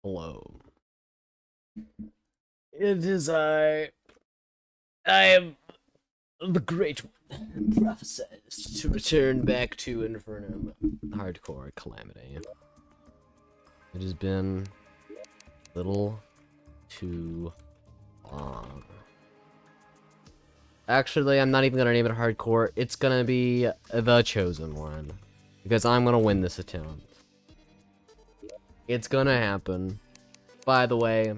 Hello. It is I am the Great One, prophesized to return back to Infernum Hardcore Calamity. It has been a little too long. Actually, I'm not even gonna name it Hardcore. It's gonna be the Chosen One. Because I'm gonna win this attempt. It's gonna happen. By the way,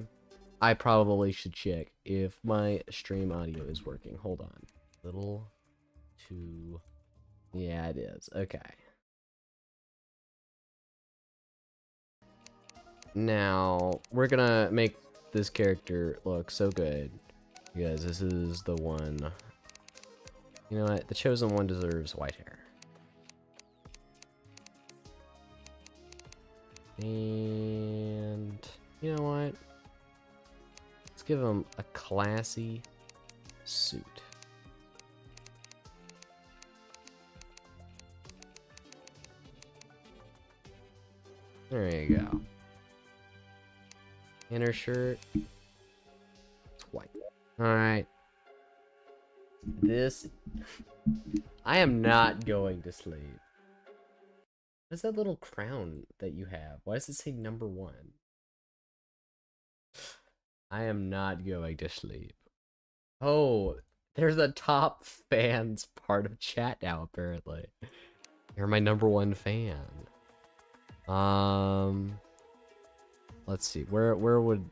I probably should check if my stream audio is working. Hold on. Little too... Yeah, it is. Okay. Now, we're gonna make this character look so good. You guys, this is the one. You know what? The Chosen One deserves white hair. And you know what? Let's give him a classy suit. There you go. Inner shirt. It's white. Alright. This... I am not going to sleep. What is that little crown that you have? Why does it say #1? I am not going to sleep. Oh, there's a top fans part of chat now, apparently. You're my #1 fan. Let's see. Where would...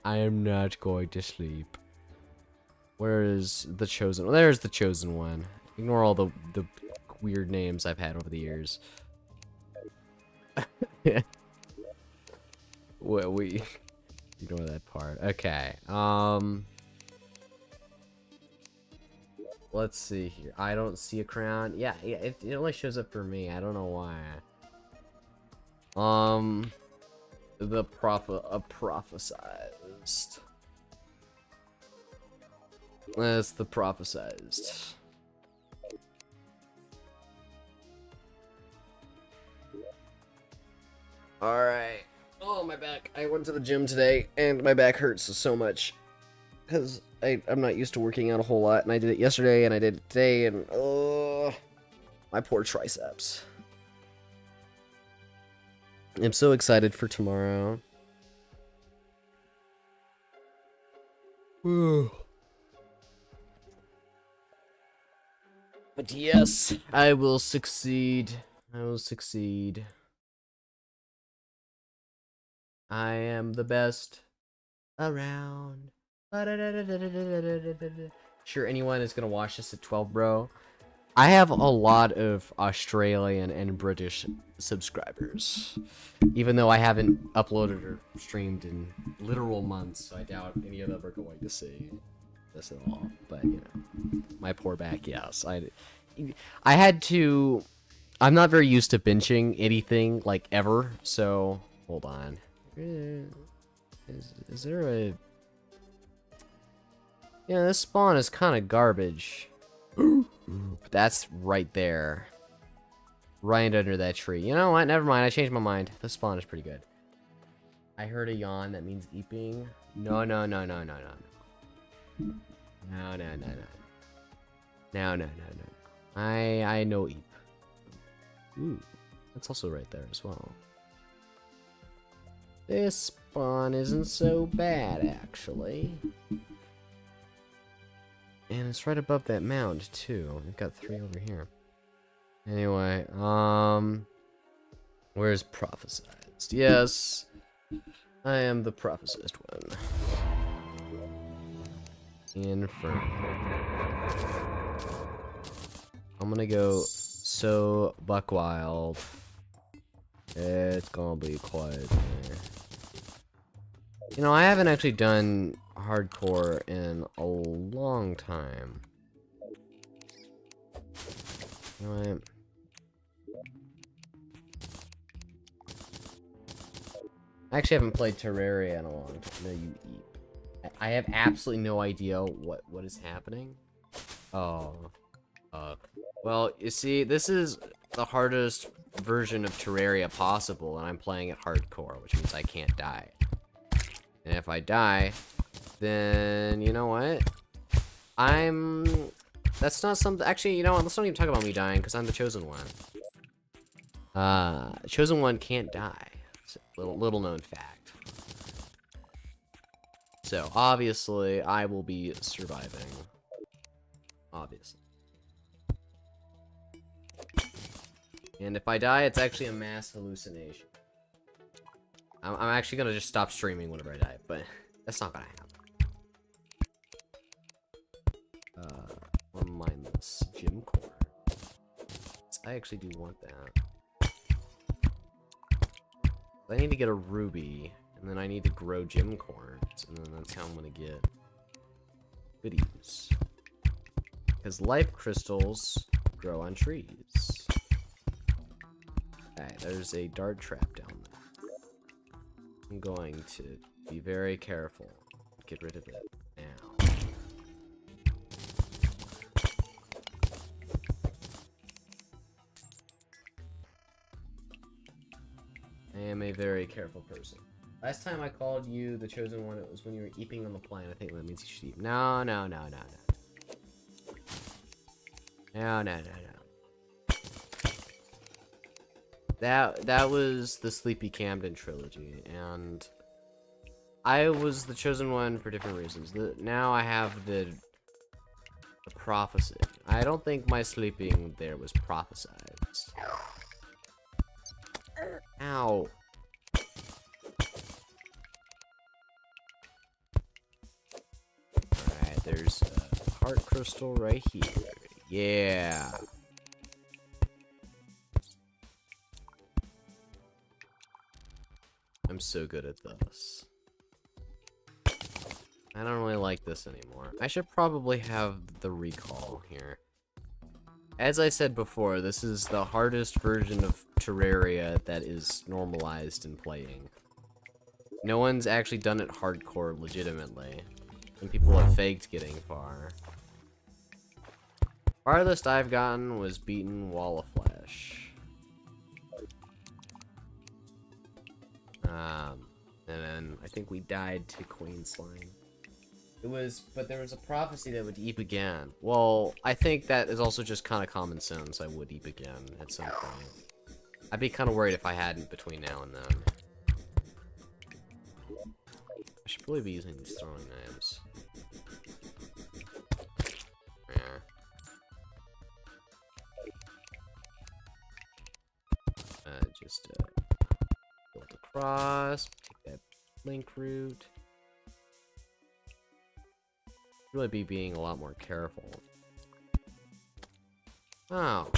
I am not going to sleep. Where is the Chosen? Well, there's the Chosen One. Ignore all the weird names I've had over the years. Well, we ignore that part. Okay. Let's see here. I don't see a crown. Yeah, it only shows up for me. I don't know why. The prophesized. That's the prophesized. Alright. Oh, my back. I went to the gym today, and my back hurts so much. Because I'm not used to working out a whole lot, and I did it yesterday, and I did it today, and... my poor triceps. I'm so excited for tomorrow. But yes, I will succeed. I will succeed. I am the best around. Sure, anyone is gonna watch this at 12, bro. I have a lot of Australian and British subscribers, even though I haven't uploaded or streamed in literal months, so I doubt any of them are going to see this at all. But you know, my poor back. Yes, I had to. I'm not very used to benching anything like ever, so hold on. Is there a... Yeah, this spawn is kind of garbage. But that's right there. Right under that tree. You know what? Never mind. I changed my mind. This spawn is pretty good. I heard a yawn. That means eeping. No. I know eep. Ooh. That's also right there as well. This spawn isn't so bad, actually. And it's right above that mound, too. We've got 3 over here. Anyway, where's prophesized? Yes, I am the prophesized one. Infernum. I'm gonna go so buck wild. It's gonna be quiet there. You know, I haven't actually done hardcore in a long time. You know, I actually haven't played Terraria in a long time. No, you eep. I have absolutely no idea what is happening. Oh. Well, you see, this is the hardest version of Terraria possible, and I'm playing it hardcore, which means I can't die. And if I die, then you know what? That's not something. Actually, you know what? Let's not even talk about me dying, because I'm the chosen one. Chosen one can't die. It's a little known fact. So obviously, I will be surviving. Obviously. And if I die, it's actually a mass hallucination. I'm actually gonna just stop streaming whenever I die, but that's not gonna happen. I'll mine this gem core. I actually do want that. I need to get a ruby, and then I need to grow gem corns, and then that's how I'm gonna get goodies. Because life crystals grow on trees. Alright, there's a dart trap down there. I'm going to be very careful. Get rid of it now. I am a very careful person. Last time I called you the chosen one, it was when you were eeping on the plane. I think that means you should eat. No. No. That was the Sleepy Camden trilogy, and I was the chosen one for different reasons. Now I have the prophecy. I don't think my sleeping there was prophesized. Ow. Alright, there's a heart crystal right here. Yeah. I'm so good at this. I don't really like this anymore. I should probably have the recall here. As I said before, this is the hardest version of Terraria that is normalized in playing. No one's actually done it hardcore legitimately. And people have faked getting far. Farthest I've gotten was beaten Wall of Flesh. And then I think we died to Queen Slime. But there was a prophecy that would eep again. Well, I think that is also just kind of common sense. I would eep again at some point. I'd be kind of worried if I hadn't between now and then. I should probably be using these throwing knives. Yeah. Just build across, take that link route. Really be being a lot more careful. Oh.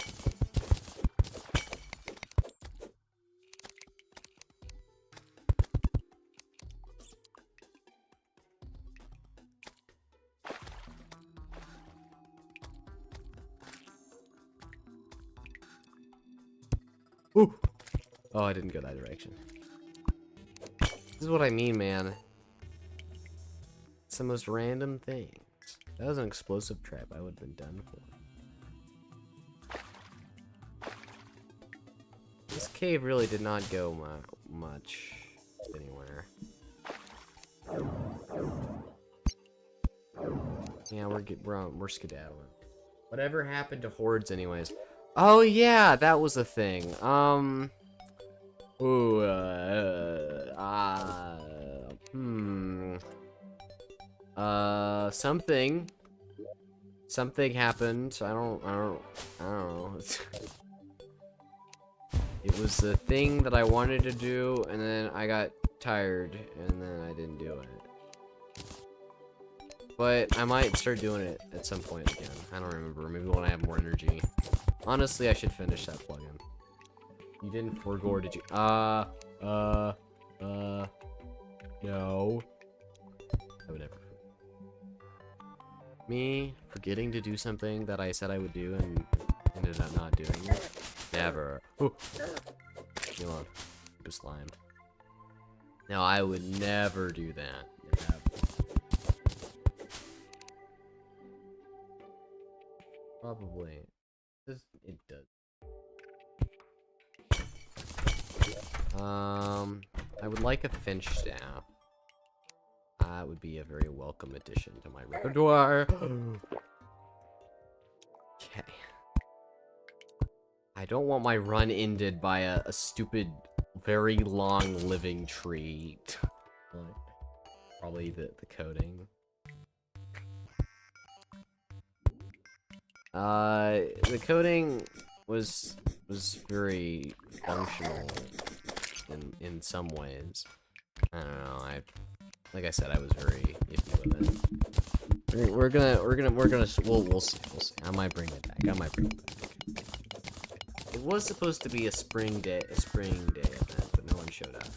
Ooh. Oh, I didn't go that direction. This is what I mean, man. It's the most random things. If that was an explosive trap, I would have been done for. This cave really did not go much anywhere. Yeah, we're skedaddling. Whatever happened to hordes, anyways? Oh yeah, that was a thing. Something happened. I don't know. It was a thing that I wanted to do, and then I got tired, and then I didn't do it. But I might start doing it at some point again. I don't remember. Maybe when I have more energy. Honestly, I should finish that plugin. You didn't forgo, did you? No. I would never. Me forgetting to do something that I said I would do and ended up not doing it? Never. Ooh. Leave me alone. Stupid slime. No, I would never do that. Never. Probably. It does. I would like a finch staff. That would be a very welcome addition to my repertoire. Okay. I don't want my run ended by a stupid, very long living tree. Probably the coding. The coding was very functional in some ways. I don't know. Like I said, I was very iffy with it. We'll see. I might bring it back. It was supposed to be a spring day event, but no one showed up.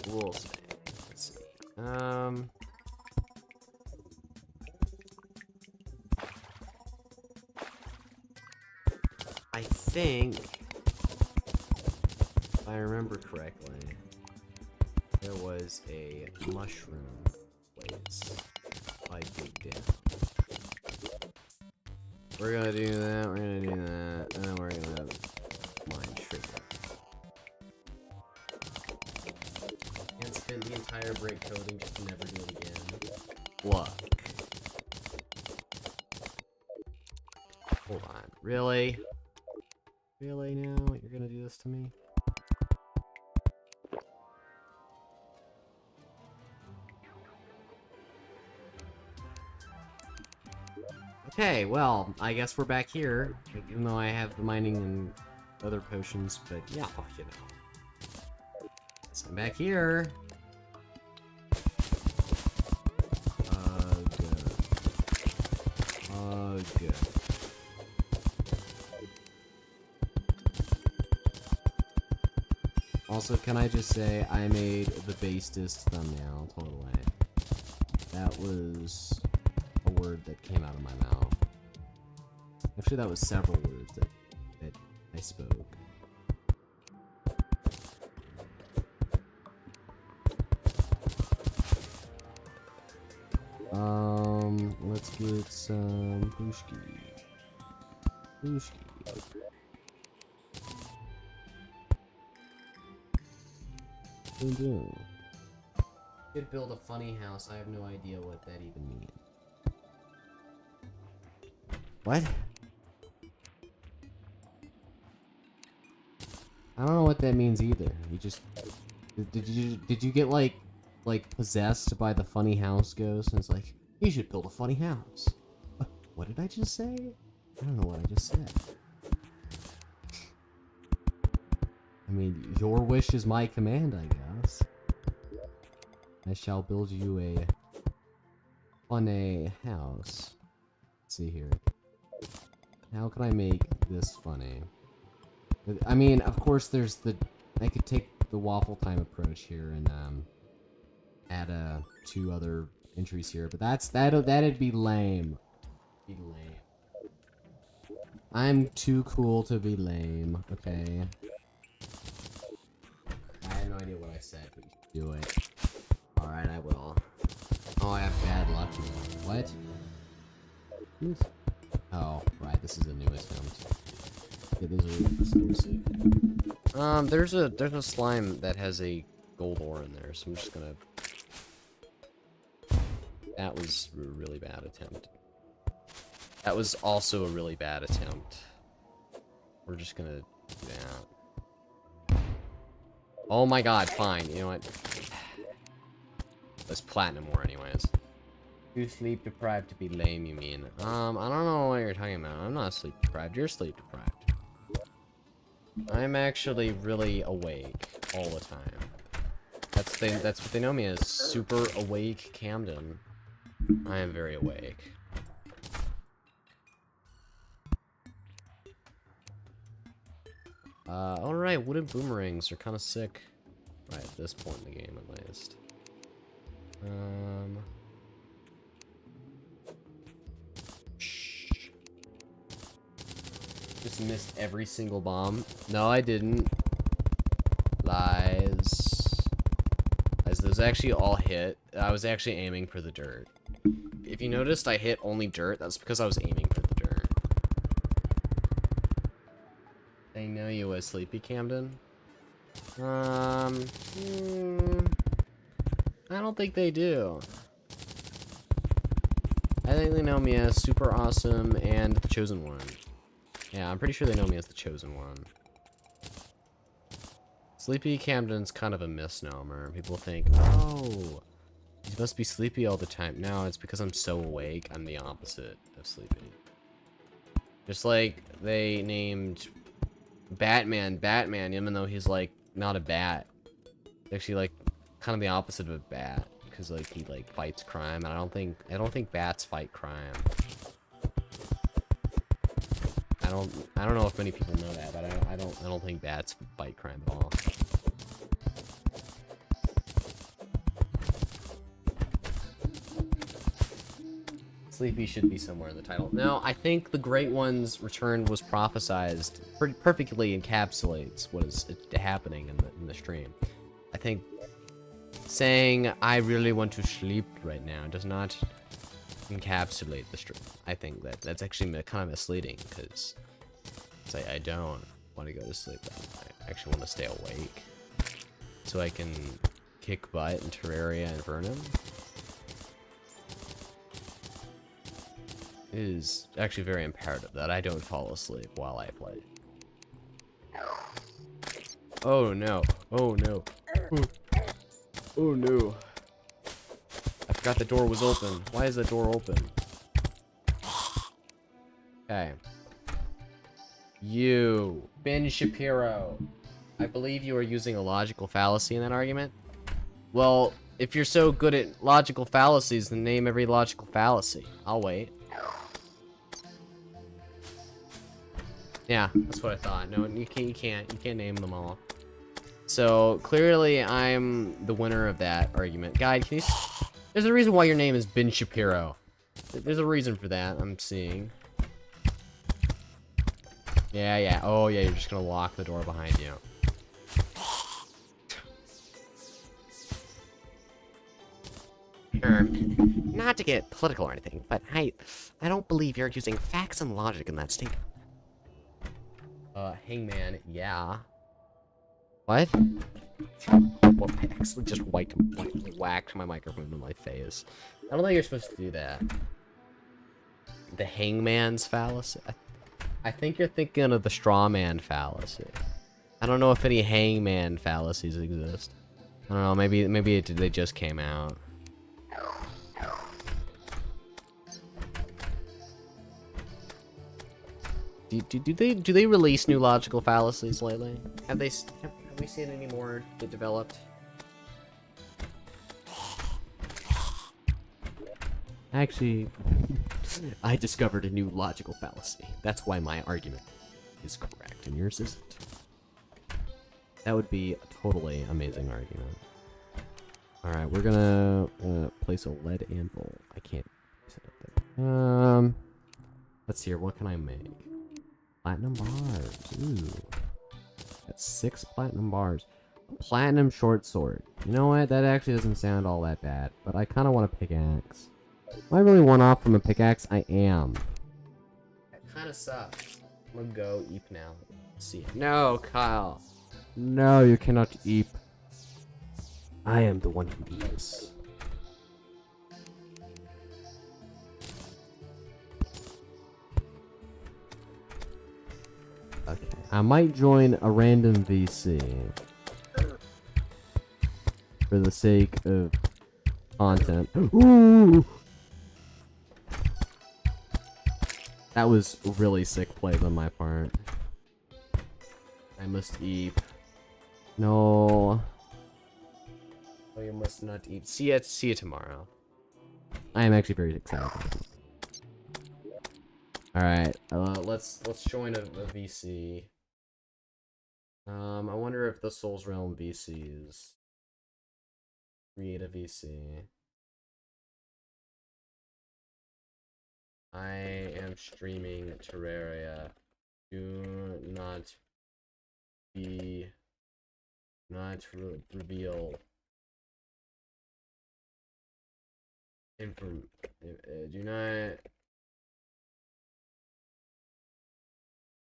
We'll see. Let's see. I think, if I remember correctly, there was a mushroom place I digged in. We're gonna do that, and then we're gonna mine trigger. And spend the entire break coding just to never do it again. Look. Hold on. Really? Really now? You're gonna do this to me? Okay, well, I guess we're back here, even though I have the mining and other potions, but yeah, you know. So I'm back here. Good. Also, can I just say, I made the bestest thumbnail, totally. That was a word that came out of my mouth. Actually, that was several words that I spoke. Let's get some Booshki. Could build a funny house. I have no idea what that even means. What? I don't know what that means either. You just did you get like possessed by the funny house ghost and it's like, you should build a funny house. What did I just say? I don't know what I just said. I mean, your wish is my command, I guess. I shall build you a funny house. Let's see here. How can I make this funny? I mean, of course, there's the... I could take the waffle time approach here and add 2 other entries here, but that'd be lame. I'm too cool to be lame. Okay. I have no idea what I said, but you should do it. Alright, I will. Oh, I have bad luck now. What? Oh, right, this is a new attempt. Yeah, those are exclusive. There's a slime that has a gold ore in there, so I'm just gonna... That was a really bad attempt. That was also a really bad attempt. We're just gonna do that. Oh my god, fine. You know what? Let's platinum ore anyways. Too sleep deprived to be lame, you mean? I don't know what you're talking about. I'm not sleep deprived. You're sleep deprived. I'm actually really awake all the time. That's what they know me as, super awake Camden. I am very awake. Alright, wooden boomerangs are kind of sick. Right, at this point in the game, at least. Just missed every single bomb. No, I didn't. Lies. As those actually all hit. I was actually aiming for the dirt. If you noticed, I hit only dirt. That's because I was aiming for the dirt. They know you as Sleepy Camden? I don't think they do. I think they know me as Super Awesome and the Chosen One. Yeah, I'm pretty sure they know me as the Chosen One. Sleepy Camden's kind of a misnomer. People think, oh, he must be sleepy all the time. No, it's because I'm so awake. I'm the opposite of sleepy. Just like they named Batman, even though he's like not a bat. Actually, like kind of the opposite of a bat, because like he like fights crime, and I don't think bats fight crime. I don't know if many people know that, but I don't think bats fight crime at all. Sleepy should be somewhere in the title. No, I think the Great One's return was prophesized. Perfectly encapsulates what is happening in the stream. I think saying I really want to sleep right now does not encapsulate the stream. I think that's actually kind of misleading, because I don't want to go to sleep. I actually want to stay awake so I can kick butt in Terraria and Infernum. It is actually very imperative that I don't fall asleep while I play. Oh no. Oh no. Oh no. I forgot the door was open. Why is the door open? Okay. You, Ben Shapiro. I believe you are using a logical fallacy in that argument. Well, if you're so good at logical fallacies, then name every logical fallacy. I'll wait. Yeah, that's what I thought. No, you can't name them all. So clearly, I'm the winner of that argument. Guy, can you? There's a reason why your name is Ben Shapiro. There's a reason for that. I'm seeing. Yeah. Oh yeah, you're just gonna lock the door behind you. Not to get political or anything, but I don't believe you're using facts and logic in that statement. Hangman, yeah. What? Well, I actually just whacked my microphone in my face. I don't think you're supposed to do that. The hangman's fallacy? I think you're thinking of the straw man fallacy. I don't know if any hangman fallacies exist. I don't know, maybe they just came out. Do they release new logical fallacies lately? Have we seen any more get developed? Actually, I discovered a new logical fallacy. That's why my argument is correct and yours isn't. That would be a totally amazing argument. Alright, we're gonna place a lead anvil. I can't set it there. Let's see here, what can I make? Platinum bars. Ooh. That's 6 platinum bars. Platinum short sword. You know what? That actually doesn't sound all that bad, but I kind of want a pickaxe. Am I really one off from a pickaxe? I am. That kind of sucks. I'm gonna go eep now. Let's see. No, Kyle. No, you cannot eep. I am the one who eats. Okay. I might join a random VC. For the sake of content. Ooh! That was really sick plays on my part. I must eat. No. Oh, you must not eat. See you tomorrow. I am actually very excited. Alright, let's join a VC. I wonder if the Souls Realm VCs create a VC. I am streaming Terraria. Do not reveal do not.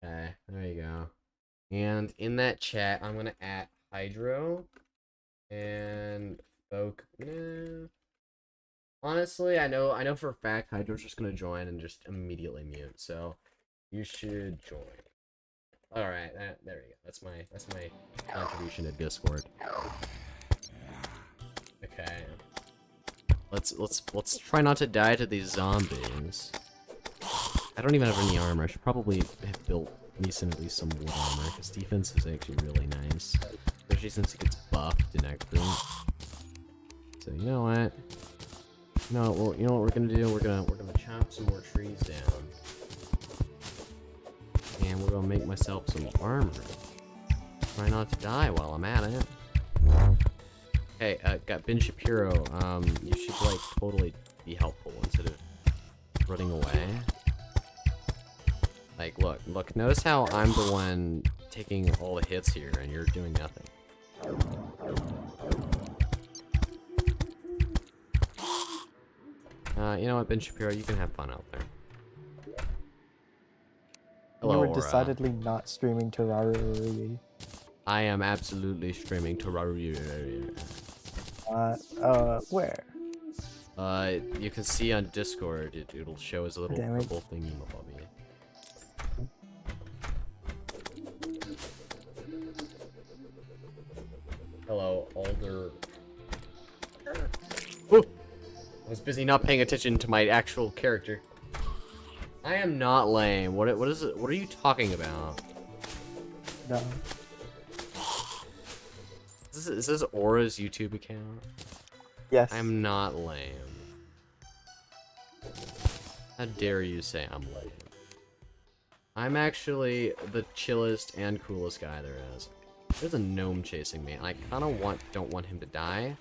Okay, there you go. And in that chat, I'm gonna add Hydro and Folk. Nah. Honestly, I know for a fact Hydro's just gonna join and just immediately mute. So you should join. All right, there we go. That's my contribution to Discord. Okay. Let's try not to die to these zombies. I don't even have any armor. I should probably have built me some at least some wood armor, because defense is actually really nice, especially since it gets buffed in X-Boot. So you know what? You know what we're gonna do? We're gonna chop some more trees down, and we're gonna make myself some armor. Try not to die while I'm at it. Hey, got Ben Shapiro. You should like totally be helpful instead of running away. Like, look. Notice how I'm the one taking all the hits here, and you're doing nothing. You know what, Ben Shapiro, you can have fun out there. Hello, you were Aura. decidedly not streaming Terraria. I am absolutely streaming Terraria. Where? You can see on Discord, it'll show as a little purple thingy above you. Hello, Alder. Ooh! I was busy not paying attention to my actual character. I am not lame. What is it? What are you talking about? No. Is this Aura's YouTube account? Yes. I'm not lame. How dare you say I'm lame? I'm actually the chillest and coolest guy there is. There's a gnome chasing me. I kind of don't want him to die,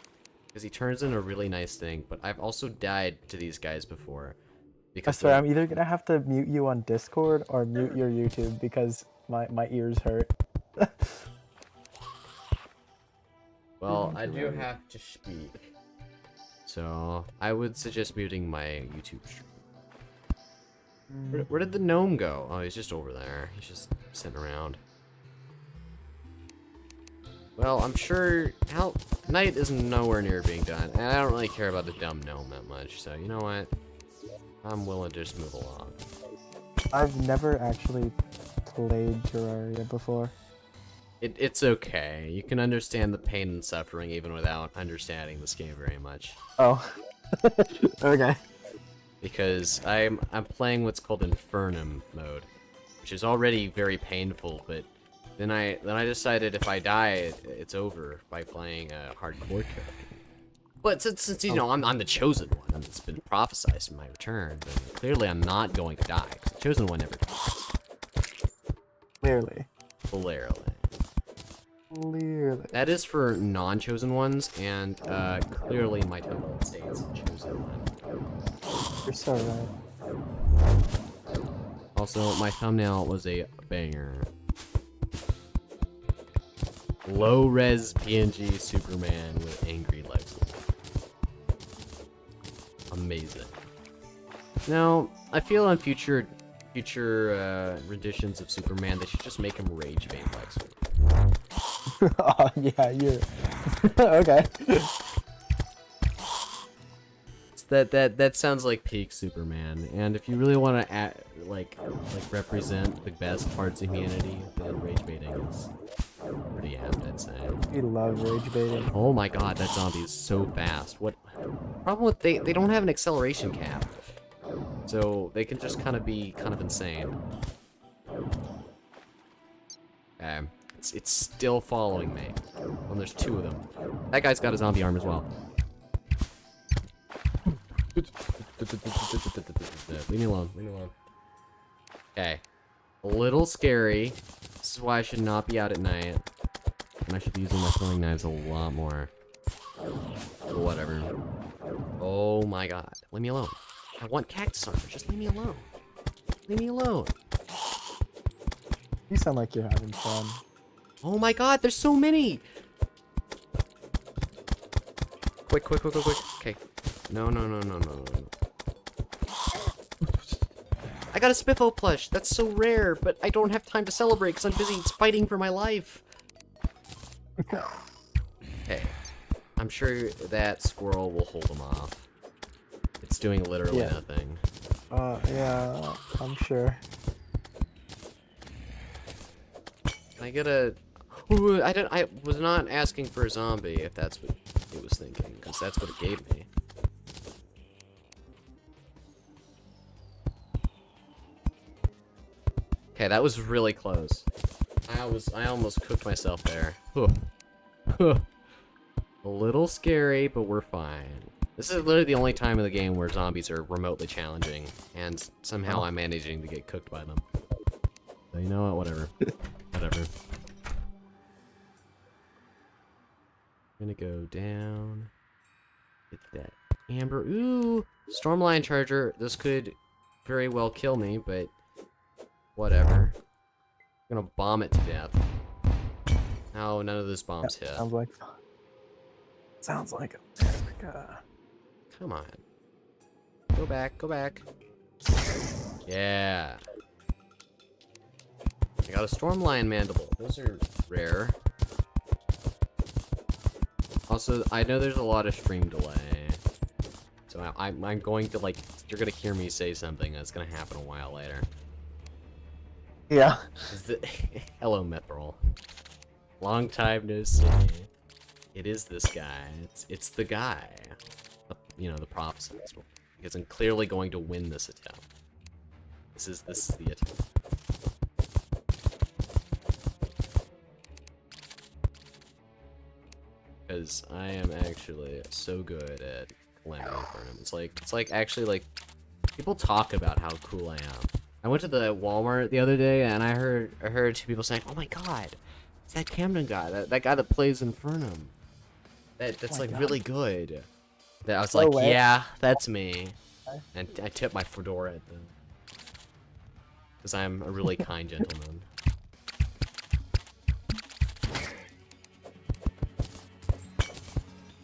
because he turns in a really nice thing, but I've also died to these guys before. I swear, I'm either gonna have to mute you on Discord or mute your YouTube because my ears hurt. Well, I do have to speak, so I would suggest muting my YouTube stream. Where did the gnome go? Oh, he's just over there. He's just sitting around. Well, I'm sure night is nowhere near being done, and I don't really care about the dumb gnome that much, so you know what? I'm willing to just move along. I've never actually played Terraria before. It's okay. You can understand the pain and suffering even without understanding this game very much. Oh. Okay. Because I'm playing what's called Infernum mode, which is already very painful, but then I decided if I die, it's over by playing a hardcore character. But since you know I'm the chosen one, and it's been prophesized in my return, then clearly I'm not going to die. 'Cause the chosen one never dies. Clearly. Clearly. Clearly. That is for non-chosen ones, and clearly my template states chosen one. You're so right. Also, my thumbnail was a banger. Low-res PNG Superman with angry legs. Amazing. Now, I feel on future renditions of Superman, they should just make him rage bait Lex. Oh yeah, you're okay. That sounds like peak Superman, and if you really want to like represent the best parts of humanity, then rage baiting is pretty apt, I'd say. We love rage baiting. Oh my god, that zombie is so fast. What problem with they don't have an acceleration cap, so they can just kind of be insane. It's still following me. Well, there's two of them. That guy's got a zombie arm as well. Leave me alone. Leave me alone. Okay. A little scary. This is why I should not be out at night. And I should be using my throwing knives a lot more. But whatever. Oh my god. Leave me alone. I want cactus armor. Just leave me alone. Leave me alone. You sound like you're having fun. Oh my god, there's so many! Quick, quick, quick, quick, quick. Okay. No. I got a Spiffo plush. That's so rare, but I don't have time to celebrate because I'm busy fighting for my life. Hey, I'm sure that squirrel will hold him off. It's doing literally nothing. Yeah, I'm sure. Can I get a... Ooh, I was not asking for a zombie, if that's what it was thinking, because that's what it gave me. Okay, that was really close. I almost cooked myself there. A little scary, but we're fine. This is literally the only time in the game where zombies are remotely challenging, and somehow I'm managing to get cooked by them. So you know what? Whatever. Whatever. I'm gonna go down. Get that amber. Ooh! Stormline charger. This could very well kill me, but whatever. I'm gonna bomb it to death. No, none of those bombs hit. Sounds like America. Come on. Go back, go back. Yeah. I got a Stormlion Mandible. Those are rare. Also, I know there's a lot of stream delay. So I'm going to, like, you're gonna hear me say something that's gonna happen a while later. Yeah. Hello, Mithril. Long time no see. It is this guy. It's the guy. You know, the PROPHESIZED one. Because I'm clearly going to win this attempt. This is the attempt. Because I am actually so good at Calamity Infernum. It's like actually like people talk about how cool I am. I went to the Walmart the other day and I heard two people saying, "Oh my god, it's that Camden guy, that guy that plays Infernum. That's like really good." That I was like, "Yeah, that's me." And I tipped my fedora at them. Because I'm a really kind gentleman.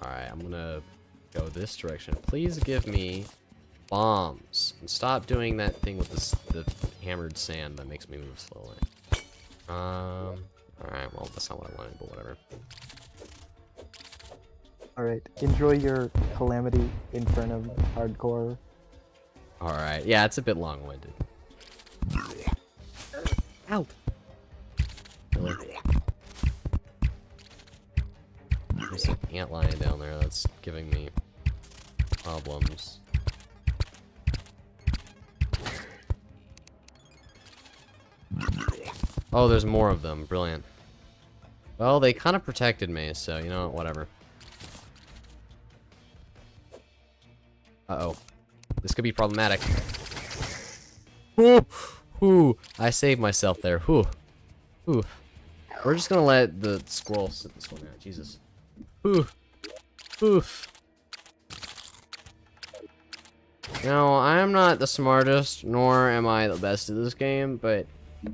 Alright, I'm gonna go this direction. Please give me bombs. And stop doing that thing with the hammered sand that makes me move slowly. Alright, well, that's not what I wanted, but whatever. Alright, enjoy your Calamity Infernum hardcore. Alright, yeah, it's a bit long-winded. Ow! Really? There's an ant lion down there that's giving me problems. Oh, there's more of them. Brilliant. Well, they kind of protected me, so, you know, whatever. Uh-oh. This could be problematic. Whew! Whew! I saved myself there. Whew! Whew! We're just gonna let the squirrel sit this one out. Jesus. Whew! Oof. Now, I am not the smartest, nor am I the best at this game, but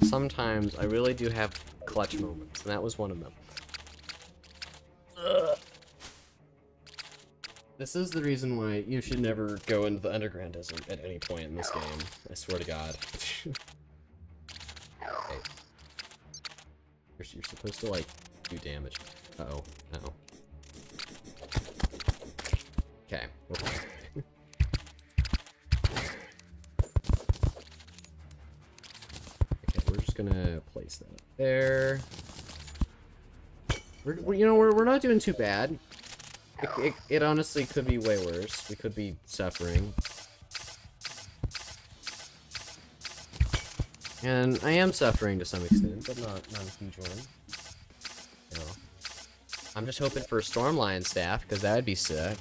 sometimes I really do have clutch moments, and that was one of them. Ugh. This is the reason why you should never go into the underground desert at any point in this game. I swear to God. Okay. You're supposed to, like, do damage. Uh-oh. Uh-oh. Okay. Okay, we're just gonna place that up there. We're not doing too bad. It honestly could be way worse. We could be suffering. And I am suffering to some extent, but not a huge one. So, I'm just hoping for a Stormlion staff, because that would be sick.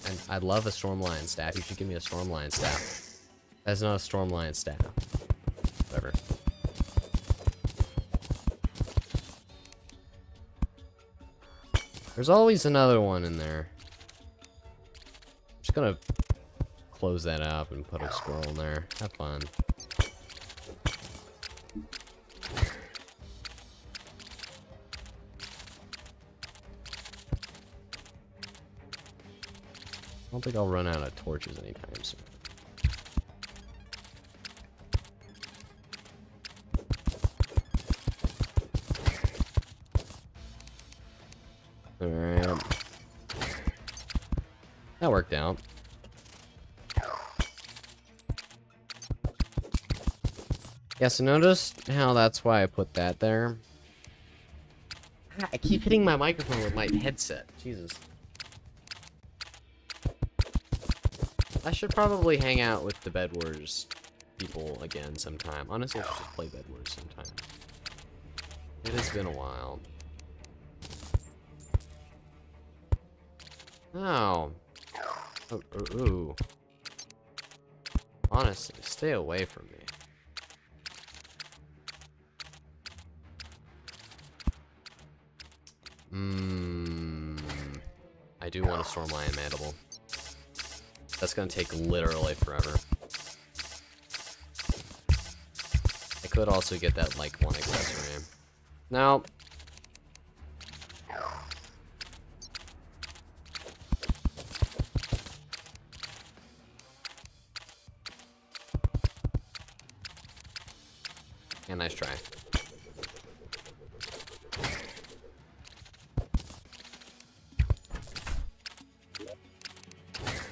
And I'd love a Stormlion staff. You should give me a Stormlion staff. That's not a Stormlion staff. Whatever. There's always another one in there. I'm just gonna close that up and put a squirrel in there. Have fun. I don't think I'll run out of torches anytime soon. Alright. That worked out. Yeah, so notice how that's why I put that there. I keep hitting my microphone with my headset. Jesus. I should probably hang out with the Bed Wars people again sometime. Honestly, I should just play Bed Wars sometime. It has been a while. Oh. Ooh. Honestly, stay away from me. I do want a Stormlion Mandible. That's gonna take literally forever. I could also get that, like, one accessory. No. Yeah, nice try.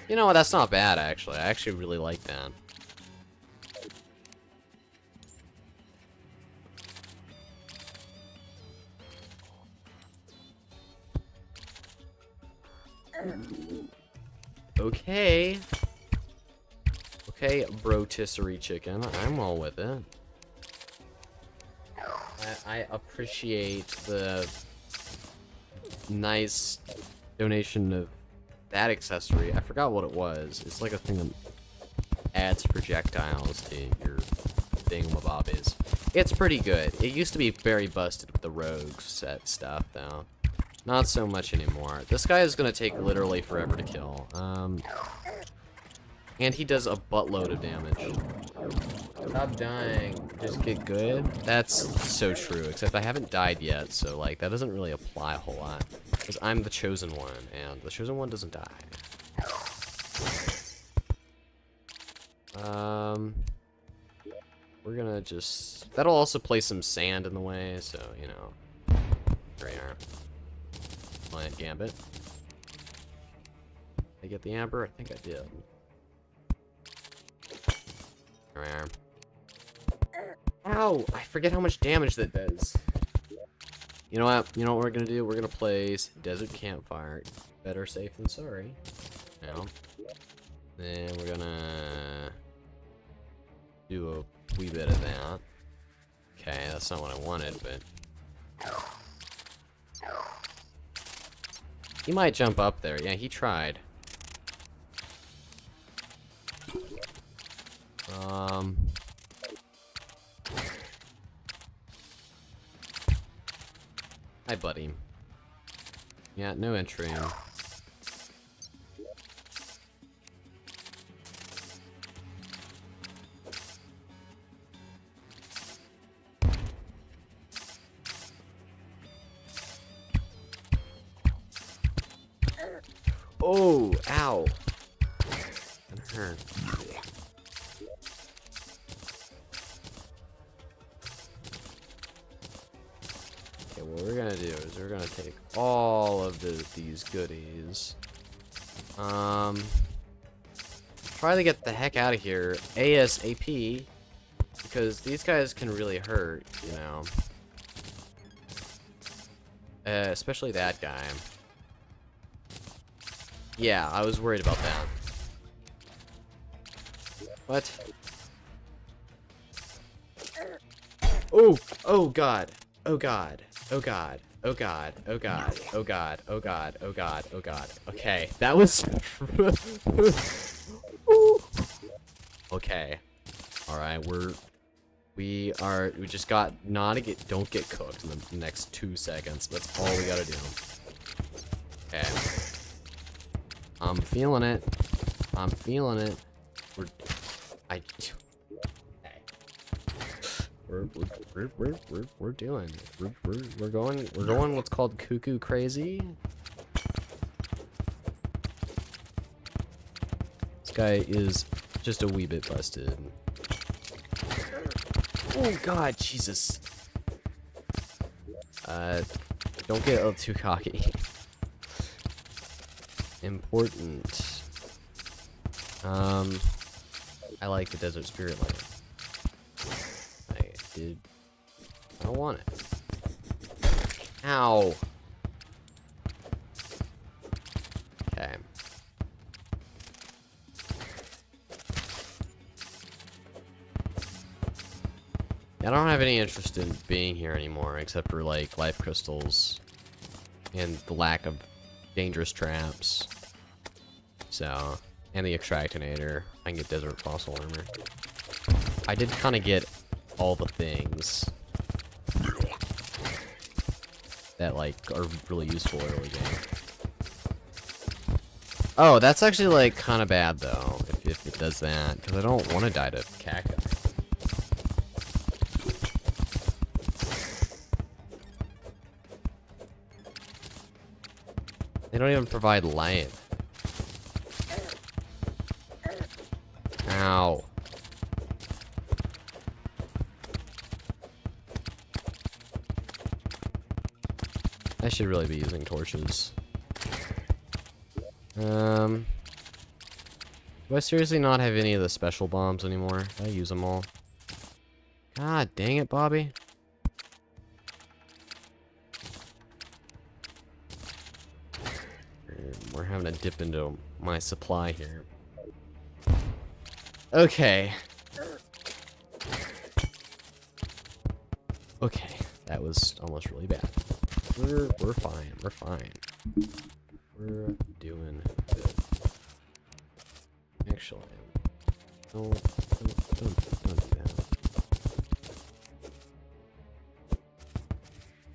You know what, that's not bad, actually. I actually really like that. Okay. Okay, rotisserie chicken. I'm all with it. I appreciate the nice donation of that accessory. I forgot what it was. It's like a thing that adds projectiles to your thingamabobbies. It's pretty good. It used to be very busted with the rogue set stuff, though. Not so much anymore. This guy is gonna take literally forever to kill. And he does a buttload of damage. Stop dying. Just get good. That's so true, except I haven't died yet, so like that doesn't really apply a whole lot. Because I'm the chosen one, and the chosen one doesn't die. We're gonna just... That'll also place some sand in the way, so, you know. There you are. Plant Gambit. Did I get the Amber? I think I did. There we are. Ow! I forget how much damage that does. You know what? You know what we're gonna do? We're gonna place Desert Campfire. Better safe than sorry. Now. Then we're gonna do a wee bit of that. Okay, that's not what I wanted, but he might jump up there. Yeah, he tried. Hi, buddy. Yeah, no entry. Oh, ow. That hurt. Okay, what we're gonna do is we're gonna take all of these goodies. Try to get the heck out of here ASAP, because these guys can really hurt, you know. Especially that guy. Yeah, I was worried about that. What? Oh! Oh god! Oh god! Oh god! Oh god! Oh god! Oh god! Oh god! Oh god! Oh god! Okay, that was... Okay. Alright, we just got don't get cooked in the next 2 seconds. That's all we gotta do. Okay. I'm feeling it. I'm feeling it. We're doing. We're going what's called cuckoo crazy. This guy is just a wee bit busted. Oh god, Jesus. Don't get too cocky. important. I like the Desert Spirit Lamp. I don't want it. Ow. Okay. I don't have any interest in being here anymore, except for, like, life crystals and the lack of dangerous traps. So, and the extractinator. I can get desert fossil armor. I did kind of get all the things that, like, are really useful early game. Oh, that's actually, like, kind of bad, though, if it does that, because I don't want to die to cacti. They don't even provide light. Ow. I should really be using torches. Do I seriously not have any of the special bombs anymore? Did I use them all? God dang it, Bobby. We're having to dip into my supply here. Okay. Okay, that was almost really bad. We're fine. We're fine. We're doing good. Actually, don't do that.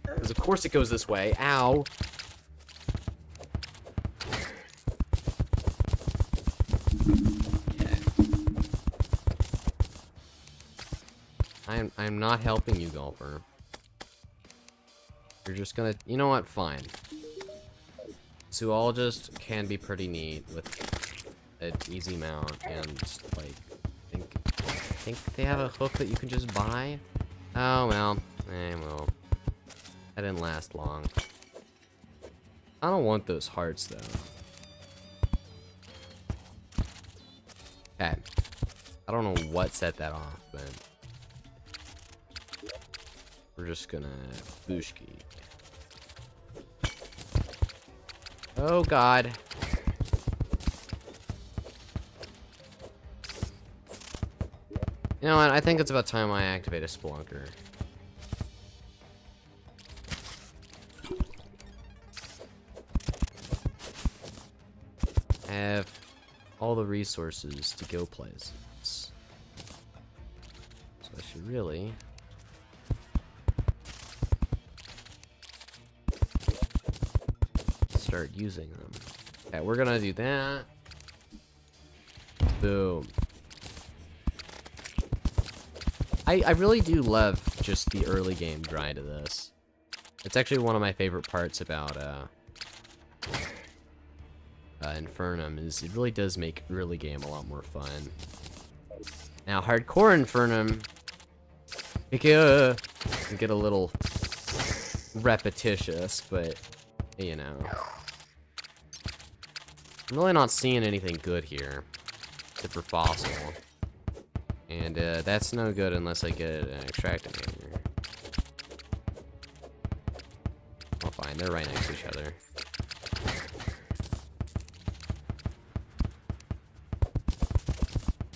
Because of course it goes this way. Ow. Okay. I'm not helping you, golfer. You're just gonna, you know what? Fine. Zoologist can be pretty neat with an easy mount, and like, I think they have a hook that you can just buy. Oh well, well, that didn't last long. I don't want those hearts though. Okay, I don't know what set that off, but we're just gonna booshki. Oh god. You know what? I think it's about time I activate a Spelunker. I have all the resources to go places. So I should really start using them. Okay, we're gonna do that. Boom. I really do love just the early game grind of this. It's actually one of my favorite parts about Infernum, is it really does make early game a lot more fun. Now hardcore Infernum, it can get a little repetitious, but you know. I'm really not seeing anything good here, except for fossil. And that's no good unless I get an extractinator. Oh fine, they're right next to each other.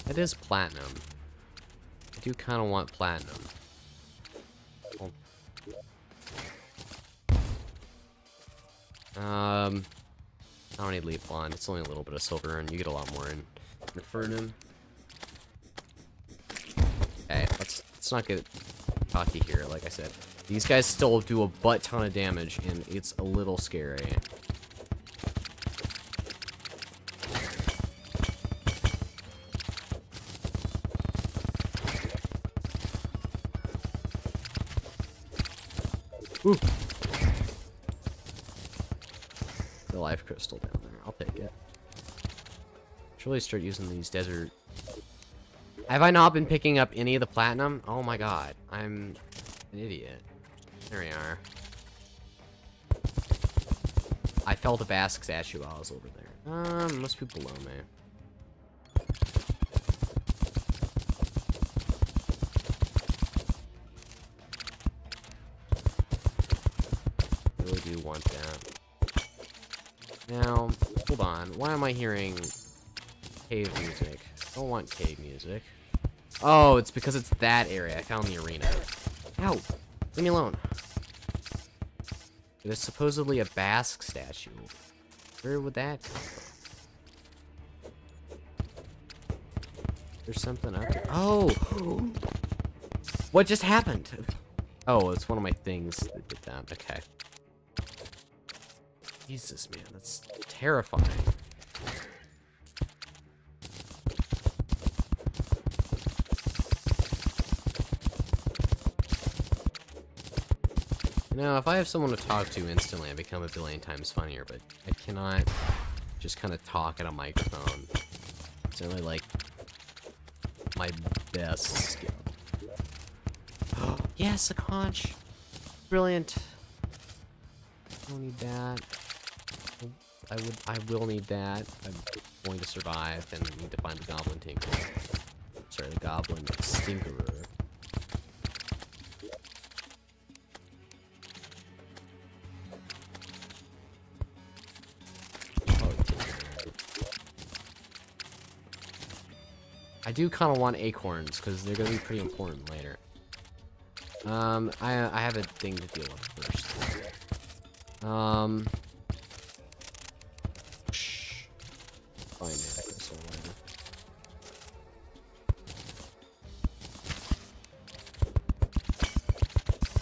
That is platinum. I do kind of want platinum. Oh. I don't need leaf wand. It's only a little bit of silver, and you get a lot more in Infernum. Okay, let's not get cocky here. Like I said, these guys still do a butt ton of damage, and it's a little scary. Ooh. The life crystal down there. I'll take it. Should really start using these desert. Have I not been picking up any of the platinum? Oh my god. I'm an idiot. There we are. I felt a Basque statue while I was over there. Must be below me. Really do want that. Now, hold on. Why am I hearing cave music? I don't want cave music. Oh, it's because it's that area. I found the arena. Ow! Leave me alone. There's supposedly a Basque statue. Where would that come from? There's something up there. Oh! What just happened? Oh, it's one of my things that did that. Okay. Jesus, man, that's terrifying. Now, if I have someone to talk to instantly, I become a billion times funnier, but I cannot just kind of talk at a microphone. It's only like my best skill. Oh, yes, a conch! Brilliant. I don't need that. I will need that. I'm going to survive and need to find the goblin tinkerer. Sorry, the goblin stinkerer. I do kind of want acorns because they're gonna be pretty important later. I have a thing to deal with first. Find necklace or whatever.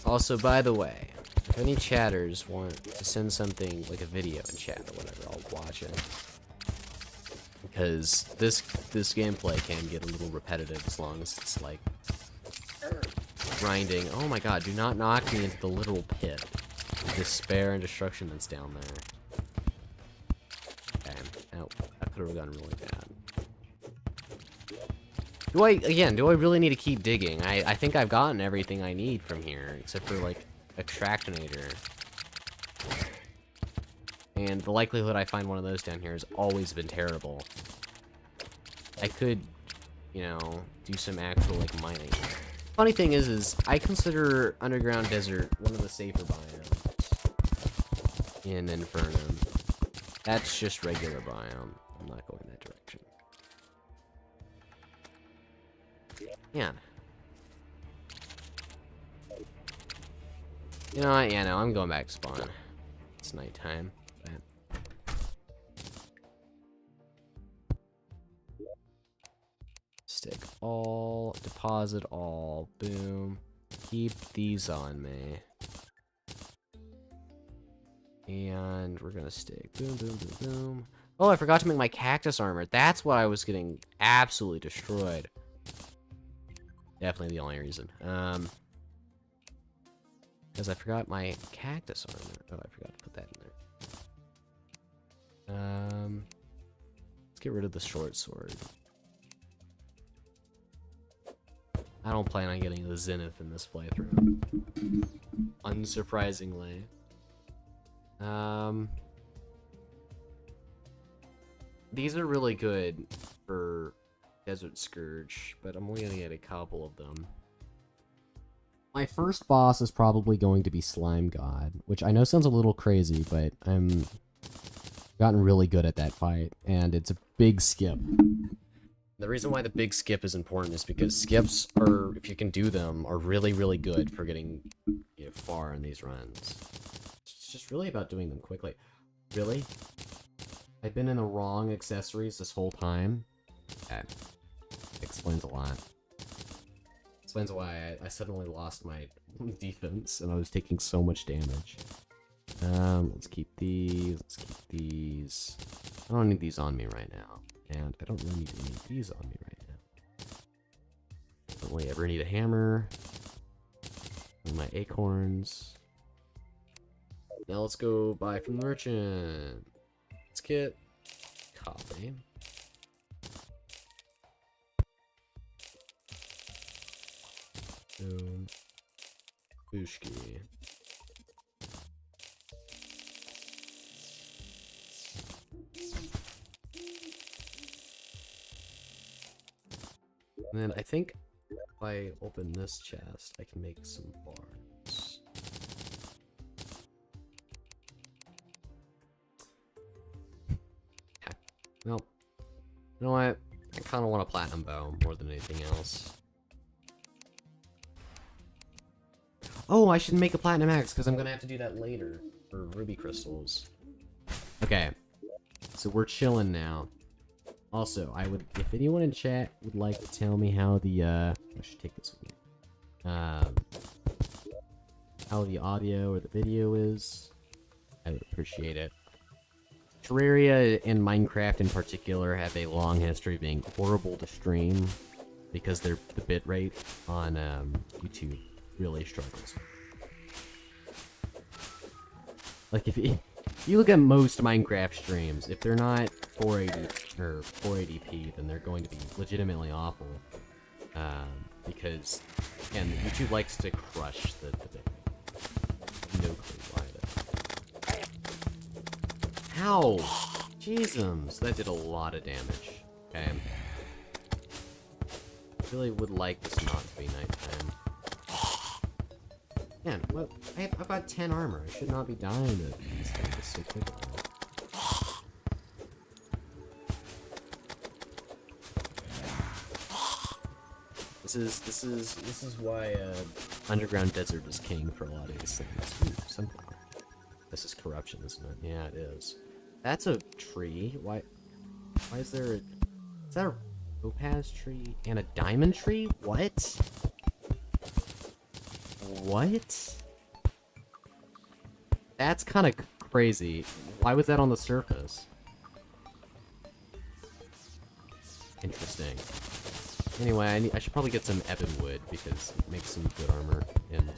Also, by the way, if any chatters want to send something like a video in chat or whatever, I'll watch it. Because this gameplay can get a little repetitive as long as it's like grinding. Oh my god, do not knock me into the literal pit of despair and destruction that's down there. Okay, oh, that could have gone really bad. Do I really need to keep digging? I think I've gotten everything I need from here, except for like Extractinator. And the likelihood I find one of those down here has always been terrible. I could, you know, do some actual, like, mining. Funny thing is I consider Underground Desert one of the safer biomes in Infernum. That's just regular biome. I'm not going that direction. Yeah. You know what? Yeah, no, I'm going back to spawn. It's nighttime. Stick all, deposit all, boom. Keep these on me. And we're gonna stick boom, boom, boom, boom. Oh, I forgot to make my cactus armor. That's why I was getting absolutely destroyed. Definitely the only reason. Because I forgot my cactus armor. Oh, I forgot to put that in there. Let's get rid of the short sword. I don't plan on getting the Zenith in this playthrough. Unsurprisingly. These are really good for Desert Scourge, but I'm only gonna get a couple of them. My first boss is probably going to be Slime God, which I know sounds a little crazy, but I'm gotten really good at that fight, and it's a big skip. The reason why the big skip is important is because skips are, if you can do them, are really, really good for getting far in these runs. It's just really about doing them quickly. Really? I've been in the wrong accessories this whole time? Okay. Explains a lot. Explains why I suddenly lost my defense and I was taking so much damage. Let's keep these. Let's keep these. I don't need these on me right now. And I don't really need any of these on me right now. Don't really ever need a hammer. And my acorns. Now let's go buy from the merchant. Let's get coffee. Boom. Booshki. And then I think if I open this chest, I can make some bars. Okay. Well, you know what? I kind of want a platinum bow more than anything else. Oh, I should make a platinum axe because I'm going to have to do that later for ruby crystals. Okay. So we're chilling now. Also, if anyone in chat would like to tell me how the, I should take this with me. How the audio or the video is, I would appreciate it. Terraria and Minecraft in particular have a long history of being horrible to stream because the bitrate on YouTube really struggles. Like if you look at most Minecraft streams, if they're not 480 or 480p, then they're going to be legitimately awful. Because again, YouTube likes to crush the bitrate. No clue why though. Ow! Jeezums, that did a lot of damage. Okay. I really would like this not to be nighttime. Man, what? I've got 10 armor. I should not be dying to these things so quickly. This is why Underground Desert is king for a lot of these things. Ooh, sunflower. This is corruption, isn't it? Yeah, it is. That's a tree. Why is there is that a topaz tree and a diamond tree? What? What? That's kind of crazy. Why was that on the surface? Interesting. Anyway, I should probably get some ebon wood because it makes some good armor, and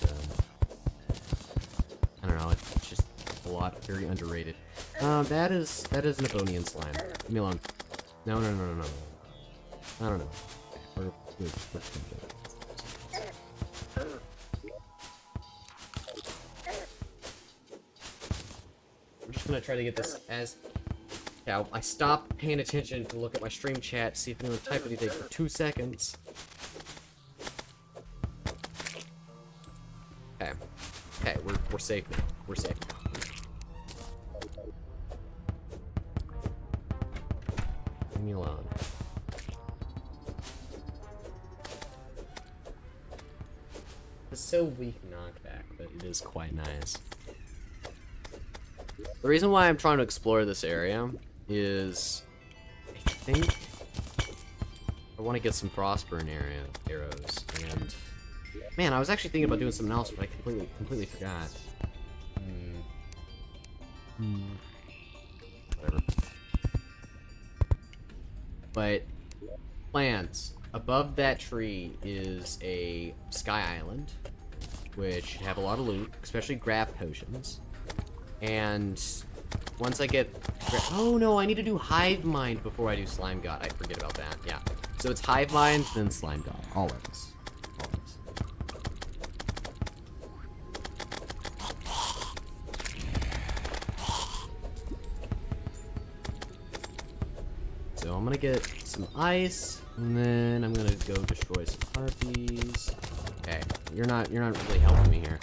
I don't know, it's just a lot, very underrated. That is an Ebonian slime. Leave me alone. No. I don't know. We're just gonna try to get this as... Yeah, I stopped paying attention to look at my stream chat, see if anyone typed anything for 2 seconds. Okay, we're safe now. We're safe now. Leave me alone. It's so weak knockback, but it is quite nice. The reason why I'm trying to explore this area is, I think I want to get some frostburn arrows, and man, I was actually thinking about doing something else, but I completely forgot. Whatever. But plants above that tree is a sky island, which have a lot of loot, especially graph potions. And once I get... Oh no, I need to do Hive Mind before I do Slime God. I forget about that, yeah. So it's Hive Mind, then Slime God. Always. So I'm gonna get some ice, and then I'm gonna go destroy some harpies. Okay, you're not really helping me here.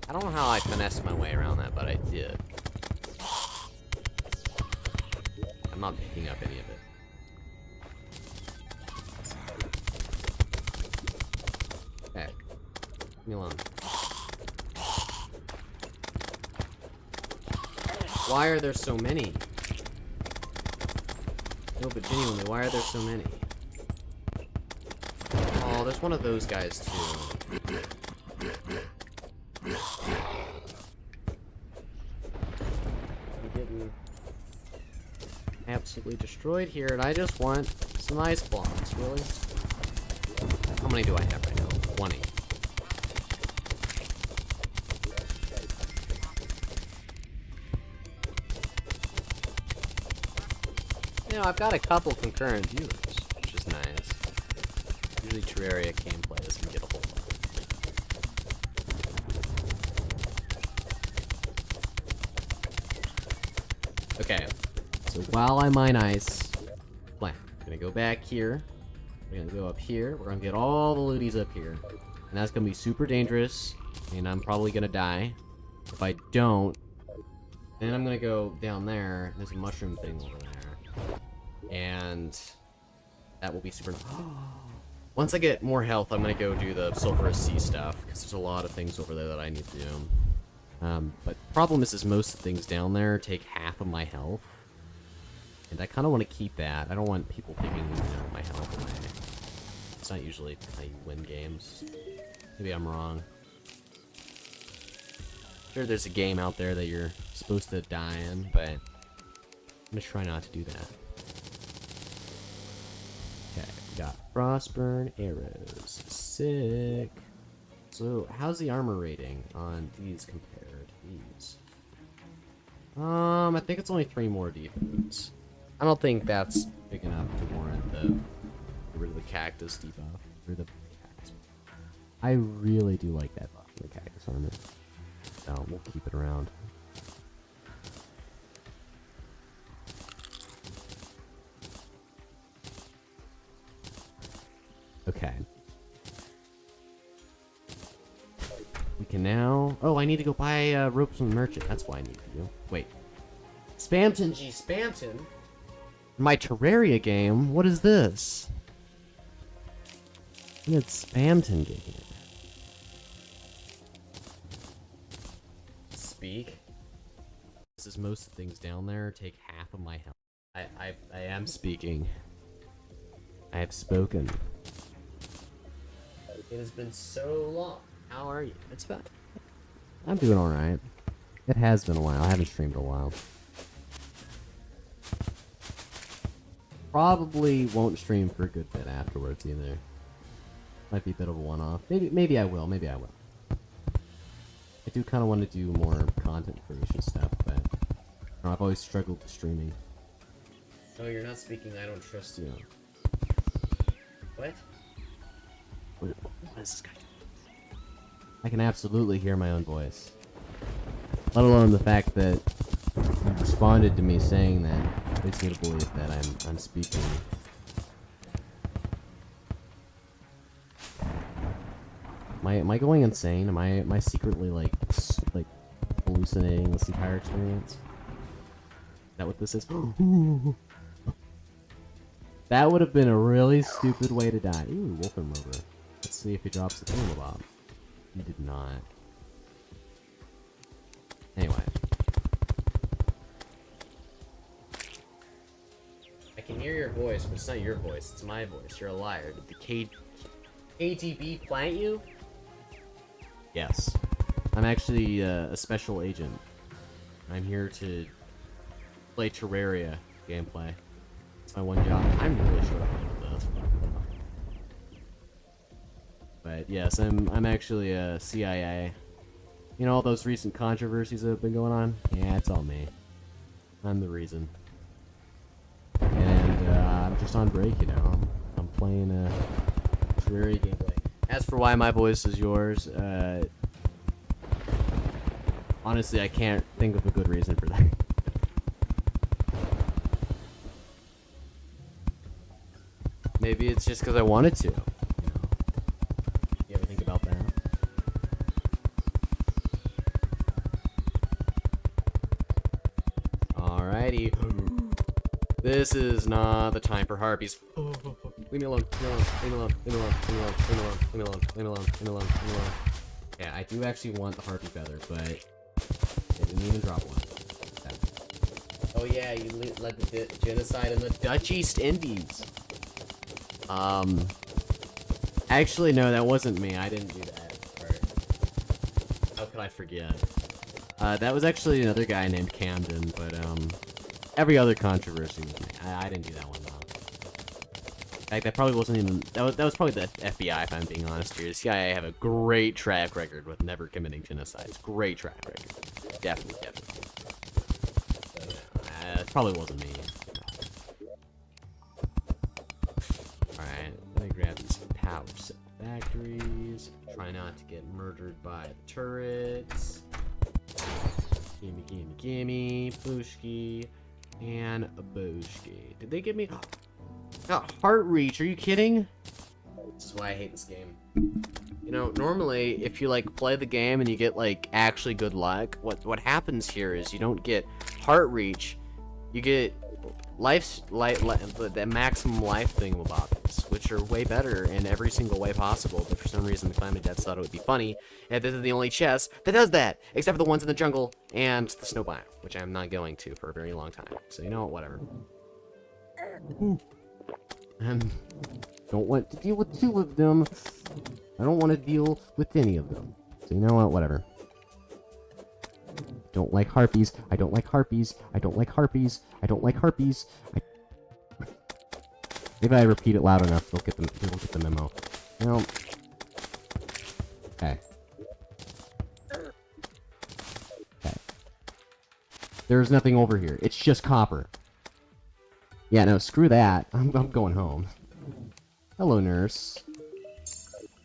I don't know how I finessed my way around that, but I did. I'm not picking up any of it. Okay. Leave me alone. Why are there so many? No, but genuinely, why are there so many? Oh, there's one of those guys, too. I'm getting absolutely destroyed here, and I just want some ice blocks, really? How many do I have right now? 20. You know, I've got a couple concurrent viewers, which is nice. Usually Terraria gameplay doesn't get a whole lot. Okay, so while I mine ice, I'm gonna go back here, We're gonna go up here. We're gonna get all the looties up here. And that's gonna be super dangerous. And I'm probably gonna die. If I don't, then I'm gonna go down there. There's a mushroom thing over there. And that will be super... Once I get more health, I'm gonna go do the sulfurous sea stuff. Because there's a lot of things over there that I need to do. But the problem is most of the things down there take half of my health. And I kind of want to keep that. I don't want people taking my health away. It's not usually how you win games. Maybe I'm wrong. Sure, there's a game out there that you're supposed to die in, but I'm gonna try not to do that. Okay, we got Frostburn arrows. Sick. So, how's the armor rating on these compared to these? I think it's only 3 more defense. I don't think that's big enough to warrant the get rid of the cactus debuff. Or the cactus. I really do like that buff in the cactus armor. So we'll keep it around. Okay. We can now... Oh, I need to go buy ropes from the merchant. That's what I need to do. Wait. Spamton G. Spamton? My Terraria game? What is this? And it's Spamton game. Speak. This is most things down there take half of my health. I am speaking. I have spoken. It has been so long. How are you? It's fine. I'm doing alright. It has been a while. I haven't streamed in a while. Probably won't stream for a good bit afterwards either. Might be a bit of a one-off. Maybe I will. Maybe I will. I do kind of want to do more content creation stuff, but I've always struggled with streaming. Oh, you're not speaking. I don't trust you. What? What is this guy doing? I can absolutely hear my own voice. Let alone the fact that you responded to me saying that leads me to believe that I'm speaking. Am I going insane? Am I secretly like hallucinating this entire experience? Is that what this is? That would have been a really stupid way to die. Ooh, Wolfen Rover. Let's see if he drops the thingamabob. He did not. Anyway. I can hear your voice, but it's not your voice. It's my voice. You're a liar. Did the KGB plant you? Yes. I'm actually a special agent. I'm here to play Terraria gameplay. It's my one job. I'm really short on this. But yes, I'm actually a CIA. You know all those recent controversies that have been going on? Yeah, it's all me. I'm the reason. And I'm just on break, you know. I'm playing Terraria gameplay. As for why my voice is yours, honestly, I can't think of a good reason for that. Maybe it's just because I wanted to. You ever think about that? Alrighty. This is not the time for harpies. Leave me alone, leave me alone, leave me alone, leave me alone, leave me alone, leave me alone, leave me alone, leave me alone, leave me alone, leave me alone. Yeah, I do actually want the harpy feather, but I didn't even drop one. Okay. Oh yeah, you led the genocide in the Dutch East Indies. Actually, no, that wasn't me. I didn't do that part. How could I forget? That was actually another guy named Camden, but, every other controversy was me. I didn't do that one, though. In fact, that probably wasn't even... That was probably the FBI, if I'm being honest here. The CIA have a great track record with never committing genocides. Great track record. Definitely, definitely. It probably wasn't me. Alright, let me grab these power set factories. Try not to get murdered by the turrets. Gimme, gimme, gimme. Booshki. And a Booshki. Did they give me... Got heart reach, are you kidding? This is why I hate this game. You know, normally, if you, like, play the game and you get, like, actually good luck, what happens here is you don't get heart reach, you get the maximum life thingamabobs, which are way better in every single way possible, but for some reason the Calamitas thought it would be funny, and this is the only chest that does that, except for the ones in the jungle and the snow biome, which I'm not going to for a very long time, so you know what, whatever. Don't want to deal with two of them. I don't want to deal with any of them. So you know what? Whatever. Don't like harpies. I don't like harpies. I don't like harpies. I don't like harpies. Maybe I repeat it loud enough, they'll get the memo. No. Okay. Okay. There's nothing over here. It's just copper. Yeah, no, screw that. I'm going home. Hello, nurse.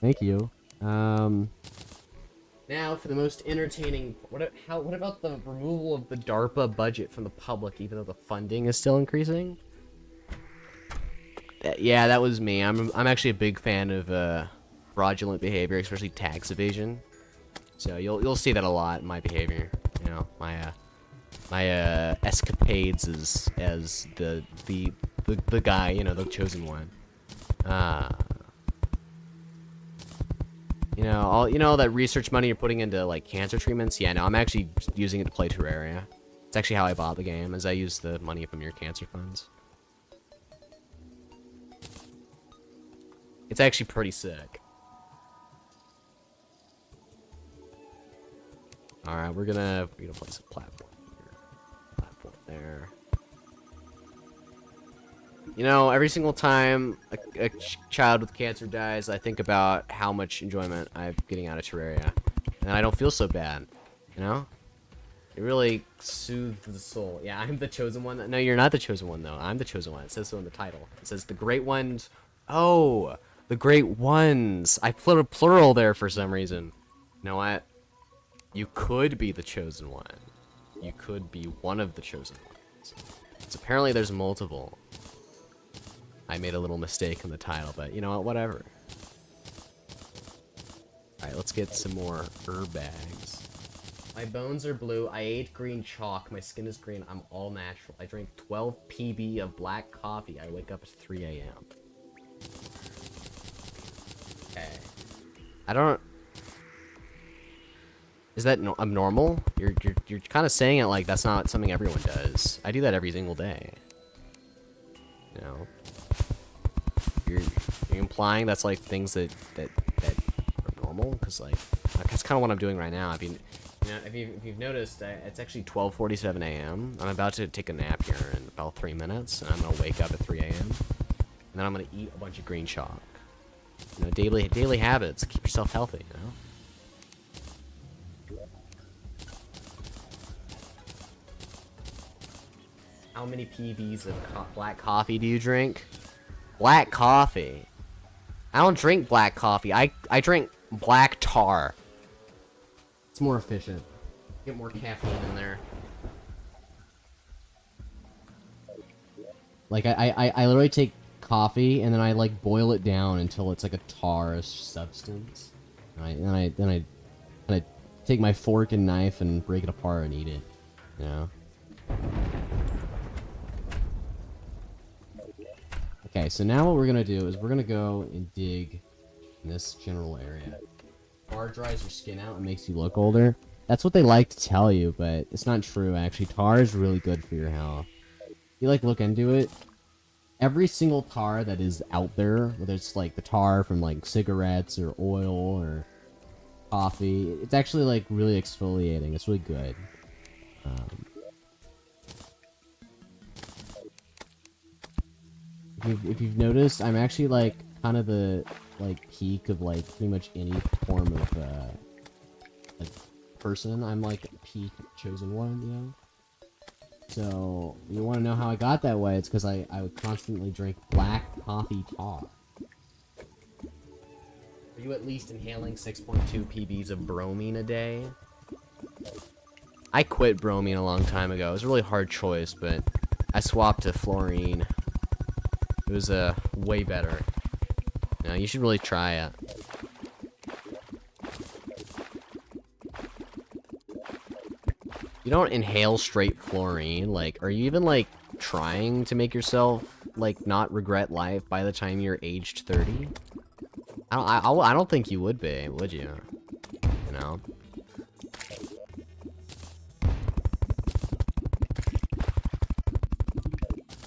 Thank you. Now for the most entertaining. What about the removal of the DARPA budget from the public, even though the funding is still increasing? Yeah, that was me. I'm actually a big fan of fraudulent behavior, especially tax evasion. So you'll see that a lot in my behavior. You know, my escapades as the guy, you know, the chosen one. You know, all that research money you're putting into like cancer treatments. Yeah, no, I'm actually using it to play Terraria. It's actually how I bought the game, as I use the money from your cancer funds. It's actually pretty sick. All right, we're gonna place a platform here. Platform there. You know, every single time a child with cancer dies, I think about how much enjoyment I'm getting out of Terraria. And I don't feel so bad, you know? It really soothes the soul. Yeah, I'm the chosen one. No, you're not the chosen one, though. I'm the chosen one. It says so in the title. It says the great ones. Oh, the great ones. I put a plural there for some reason. You know what? You could be the chosen one. You could be one of the chosen ones. So apparently there's multiple. I made a little mistake in the title, but you know what? Whatever. Alright, let's get some more herb bags. My bones are blue. I ate green chalk. My skin is green. I'm all natural. I drank 12 PB of black coffee. I wake up at 3 a.m. Okay. I don't... Is that abnormal? You're kind of saying it like that's not something everyone does. I do that every single day. You know? You're implying that's like things that are normal, because like that's kind of what I'm doing right now. I mean, you know, if you've noticed, it's actually 12:47 a.m. I'm about to take a nap here in about 3 minutes, and I'm gonna wake up at 3 a.m. and then I'm gonna eat a bunch of green chalk. You know, daily habits. Keep yourself healthy. You know. How many PBs of black coffee do you drink? Black coffee? I don't drink black coffee. I drink black tar. It's more efficient. Get more caffeine in there. Like I literally take coffee and then I like boil it down until it's like a tar-ish substance. And then I take my fork and knife and break it apart and eat it. You know. Okay, so now what we're gonna do is we're gonna go and dig in this general area. Tar dries your skin out and makes you look older. That's what they like to tell you, but it's not true, actually. Tar is really good for your health. If you, like, look into it, every single tar that is out there, whether it's, like, the tar from, like, cigarettes or oil or coffee, it's actually, like, really exfoliating. It's really good. If you've noticed, I'm actually, like, kind of the, like, peak of, like, pretty much any form of, like, person. I'm, like, peak chosen one, you know? So, you want to know how I got that way, it's because I would constantly drink black coffee tar. Are you at least inhaling 6.2 PBs of bromine a day? I quit bromine a long time ago. It was a really hard choice, but I swapped to fluorine. It It was way better. No, you should really try it. You don't inhale straight fluorine. Like, are you even, like, trying to make yourself, like, not regret life by the time you're aged 30? I don't think you would be, would you? You know?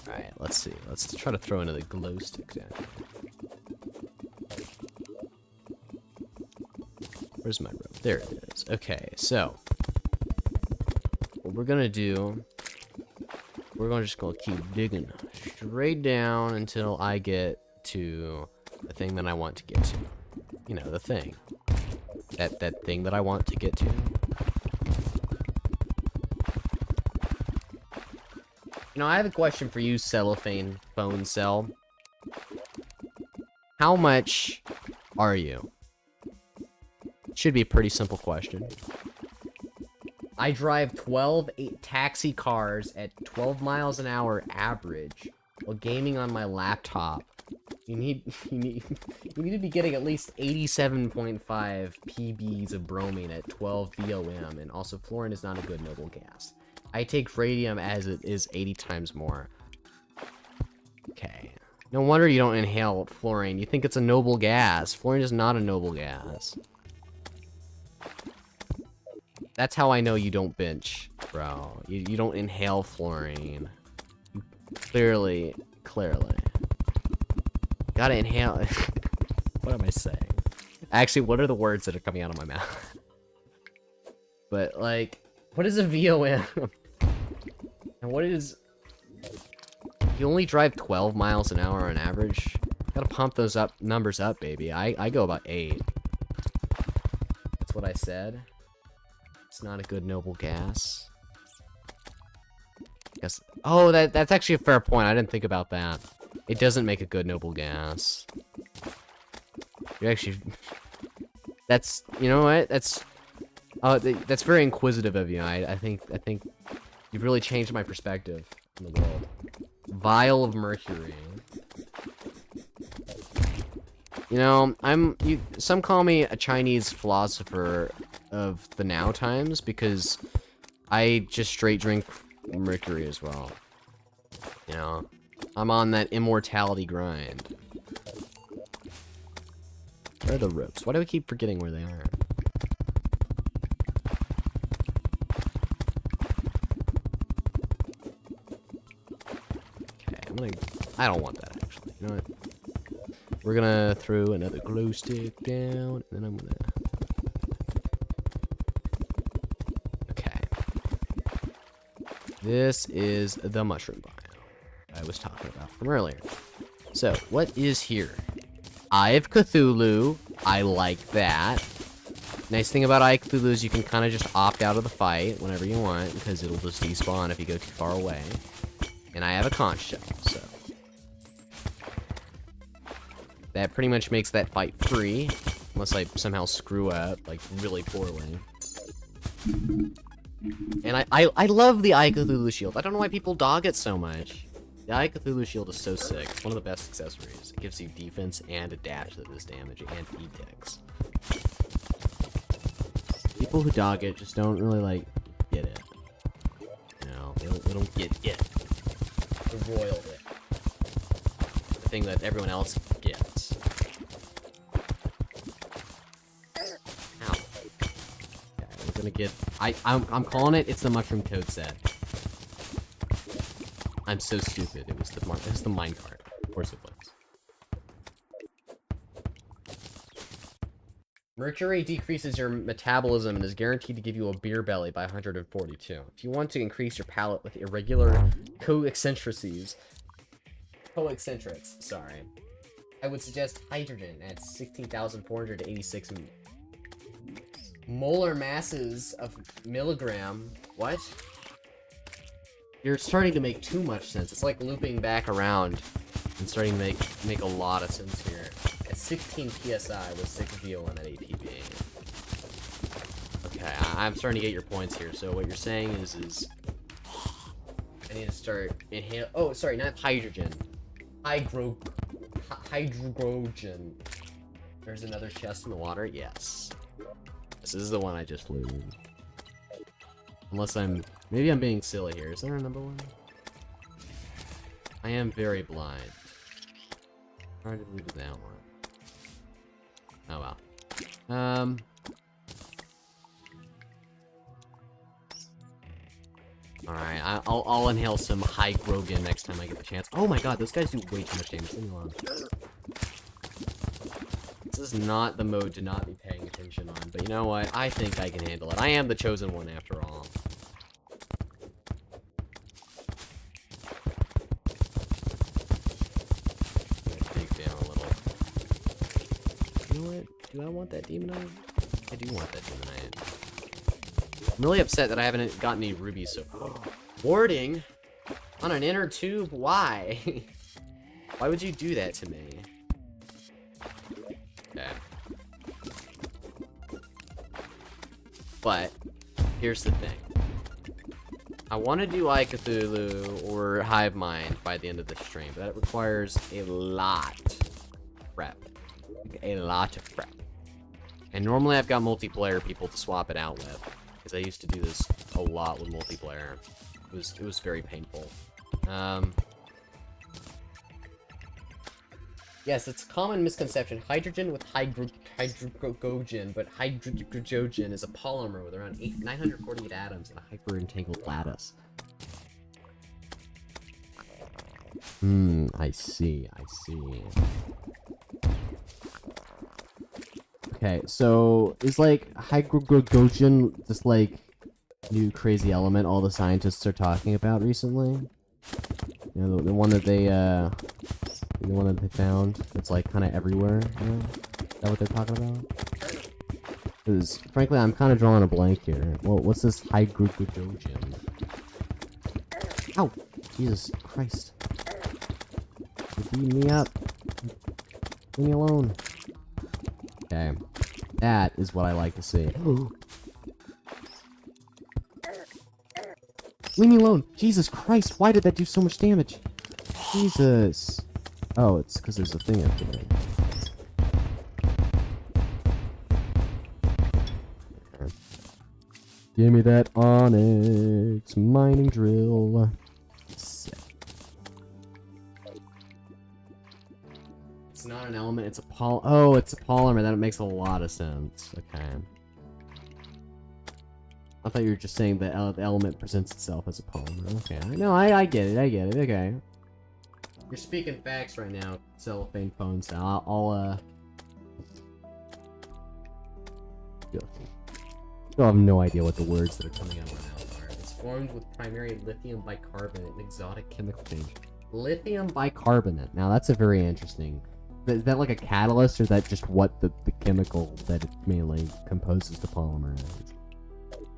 Alright, let's see. Let's try to throw another glow stick down here. Where's my rope? There it is. Okay, so what we're gonna do, just gonna keep digging straight down until I get to the thing that I want to get to. You know, the thing. That thing that I want to get to. You know, I have a question for you, cellophane phone cell. How much are you? Should be a pretty simple question. I drive 12 taxi cars at 12 miles an hour average while gaming on my laptop. You need to be getting at least 87.5 ppb of bromine at 12 VOM, and also fluorine is not a good noble gas. I take radium as it is 80 times more. Okay. No wonder you don't inhale fluorine. You think it's a noble gas. Fluorine is not a noble gas. That's how I know you don't bench, bro. You don't inhale fluorine. Clearly. Gotta inhale. What am I saying? Actually, what are the words that are coming out of my mouth? But, like, what is a VOM? And what is... You only drive 12 miles an hour on average? Gotta pump those numbers up, baby. I go about 8. That's what I said. It's not a good noble gas. Guess. Oh, that's actually a fair point. I didn't think about that. It doesn't make a good noble gas. You actually. That's, you know what? That's very inquisitive of you. I think you've really changed my perspective in the world. Vial of mercury. You know, some call me a Chinese philosopher of the now times because I just straight drink mercury as well. You know, I'm on that immortality grind. Where are the ropes? Why do I keep forgetting where they are? Okay, I don't want that actually. You know what? We're gonna throw another glow stick down, and then I'm gonna... Okay. This is the mushroom biome I was talking about from earlier. So, what is here? Eye of Cthulhu. I like that. Nice thing about Eye of Cthulhu is you can kind of just opt out of the fight whenever you want, because it'll just despawn if you go too far away. And I have a conch shell, so... That pretty much makes that fight free, unless I somehow screw up, like, really poorly. And I love the Eye of Cthulhu shield. I don't know why people dog it so much. The Eye of Cthulhu shield is so sick. It's one of the best accessories. It gives you defense and a dash that does damage and edicts. People who dog it just don't really, like, get it. You know, they don't get it. The royal bit. The thing that everyone else gets. Ow. Okay, we're gonna get... I'm calling it, it's the Mushroom Toad set. I'm so stupid. It was the minecart. Of course it was. Mercury decreases your metabolism and is guaranteed to give you a beer belly by 142. If you want to increase your palate with irregular co-eccentrics, sorry, I would suggest hydrogen at 16,486 molar masses of milligram. What? You're starting to make too much sense. It's like looping back around and starting to make a lot of sense here. At 16 psi with 6 VOM at APB. Okay, I'm starting to get your points here. So what you're saying is I need to start inhale. Oh, sorry, not hydrogen. hydrogen. There's another chest in the water. Yes. This is the one I just looted. Unless maybe I'm being silly here. Is there another one? I am very blind. Hard to loot that one. Oh well. Alright, I'll inhale some high Grogan next time I get the chance. Oh my god, those guys do way too much damage. Leave me alone. This is not the mode to not be paying attention on, but you know what? I think I can handle it. I am the chosen one after all. Dig down a little. You know what? Do I want that demonite? I do want that demonite. I'm really upset that I haven't gotten any rubies so far. Warding? On an inner tube? Why? Why would you do that to me? Okay. But, here's the thing. I want to do like Cthulhu or Hive Mind by the end of the stream, but that requires a lot of prep. A lot of prep. And normally I've got multiplayer people to swap it out with. Because I used to do this a lot with multiplayer. It was very painful. Yes, it's a common misconception. Hydrogen with hydrogen, but hydrogen is a polymer with around 948 atoms in a hyper-entangled lattice. I see. Okay, so is like hydrogen this like new crazy element all the scientists are talking about recently? You know, the one that they found that's like kind of everywhere. You know? Is that what they're talking about? Because frankly, I'm kind of drawing a blank here. Well, what's this hydrogen? Ow! Jesus Christ! You're beating me up. Leave me alone. Okay. That is what I like to see. Leave me alone! Jesus Christ, why did that do so much damage? Jesus. Oh, it's because there's a thing up here. Give me that onyx mining drill. It's not an element, it's a oh, it's a polymer. That makes a lot of sense. Okay. I thought you were just saying that the element presents itself as a polymer. Okay, no, I get it, okay. You're speaking facts right now, cellophane phone style. I'll still have no idea what the words that are coming out of my mouth are. It's formed with primary lithium bicarbonate, an exotic chemical change. Lithium bicarbonate. Now that's a very interesting. Is that like a catalyst, or is that just what the chemical that it mainly composes the polymer is?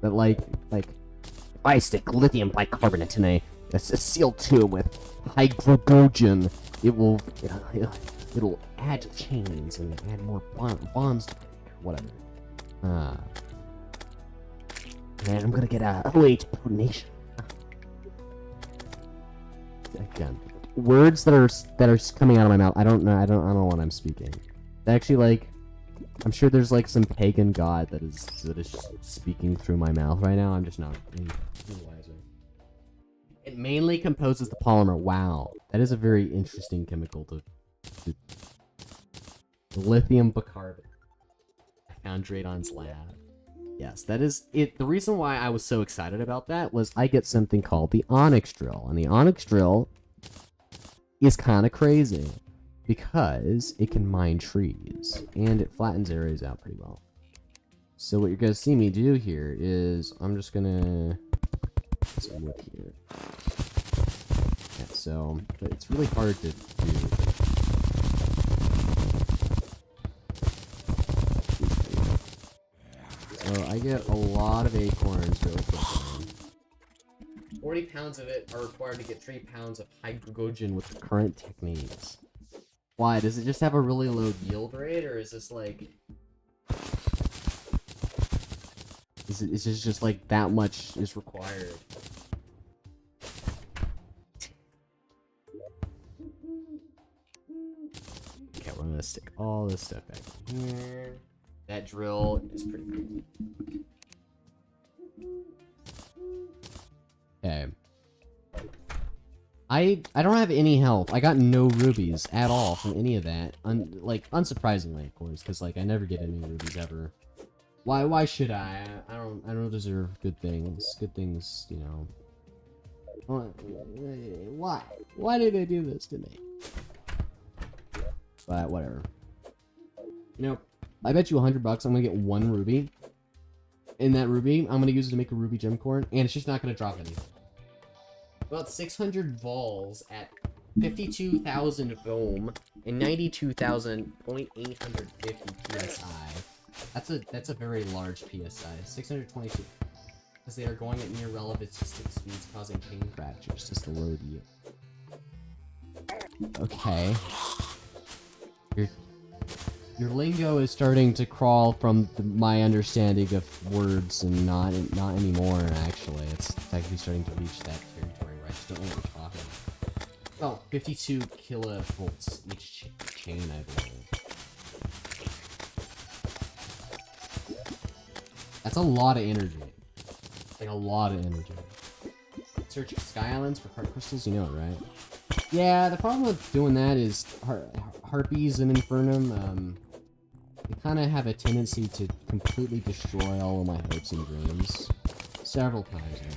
That like if I stick lithium bicarbonate in a sealed tube with hydrogen, it'll add chains and add more bonds, whatever. Man, I'm gonna get a OH protonation. Again, words that are coming out of my mouth. I don't know what I'm speaking. Actually, like, I'm sure there's like some pagan god that is just speaking through my mouth right now. I'm just not any wiser. It mainly composes the polymer. Wow, that is a very interesting chemical to lithium bicarbonate. I found Draydon's lab. Yes, that is it. The reason why I was so excited about that was I get something called the onyx drill, and the onyx drill is kind of crazy because it can mine trees and it flattens areas out pretty well. So what you're gonna see me do here is I'm just gonna look here. Yeah, so but it's really hard to do. So I get a lot of acorns really quickly. 40 pounds of it are required to get 3 pounds of hydrogen with the current techniques. Why? Does it just have a really low yield rate, or is this like... Is it just like that much is required? stick all this stuff back here. That drill is pretty cool. Okay. I don't have any health. I got no rubies at all from any of that. Like, unsurprisingly, of course, because like I never get any rubies ever. Why should I? I don't deserve good things. Good things, you know. Why? Why did they do this to me? But whatever. You know, I bet you $100 I'm gonna get 1 ruby. And that ruby, I'm gonna use it to make a ruby gem core, and it's just not gonna drop anything. About 600 vols at 52,000 boom and 92,850 psi. That's a very large psi. 622. Because they are going at near relative speeds, causing chain fractures. Just to load you. Okay. Your lingo is starting to crawl from my understanding of words, and not anymore. Actually, it's actually starting to reach that territory where I just don't know what you're talking about. Oh, 52 kilovolts each chain, I believe. That's a lot of energy. Like a lot of energy. Search Sky Islands for heart crystals, you know it, right? Yeah, the problem with doing that is harpies and Infernum, they kind of have a tendency to completely destroy all of my hopes and dreams. Several times over.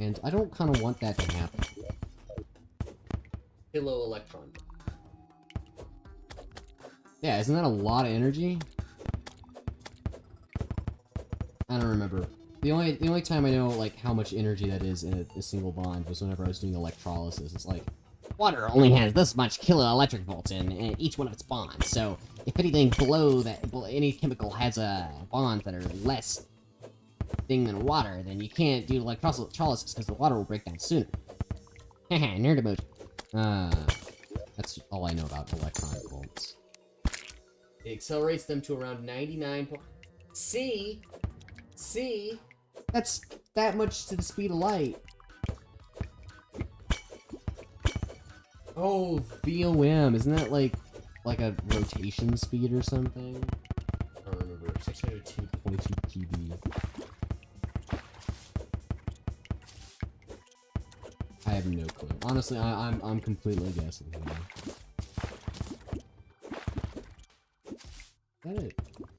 And I don't kind of want that to happen. Kilo electron. Yeah, isn't that a lot of energy? I don't remember. The only time I know like how much energy that is in a single bond was whenever I was doing electrolysis. It's like, water only has this much kiloelectric volts in each one of its bonds. So if anything below that, any chemical has bonds that are less thing than water, then you can't do electrolysis because the water will break down sooner. Haha, nerd emoji. That's all I know about electronic volts. It accelerates them to around 99. See? That's that much to the speed of light. Oh, VOM. Isn't that like a rotation speed or something? I don't remember. 602.22 PB. I have no clue. Honestly, I'm completely guessing here. Is that a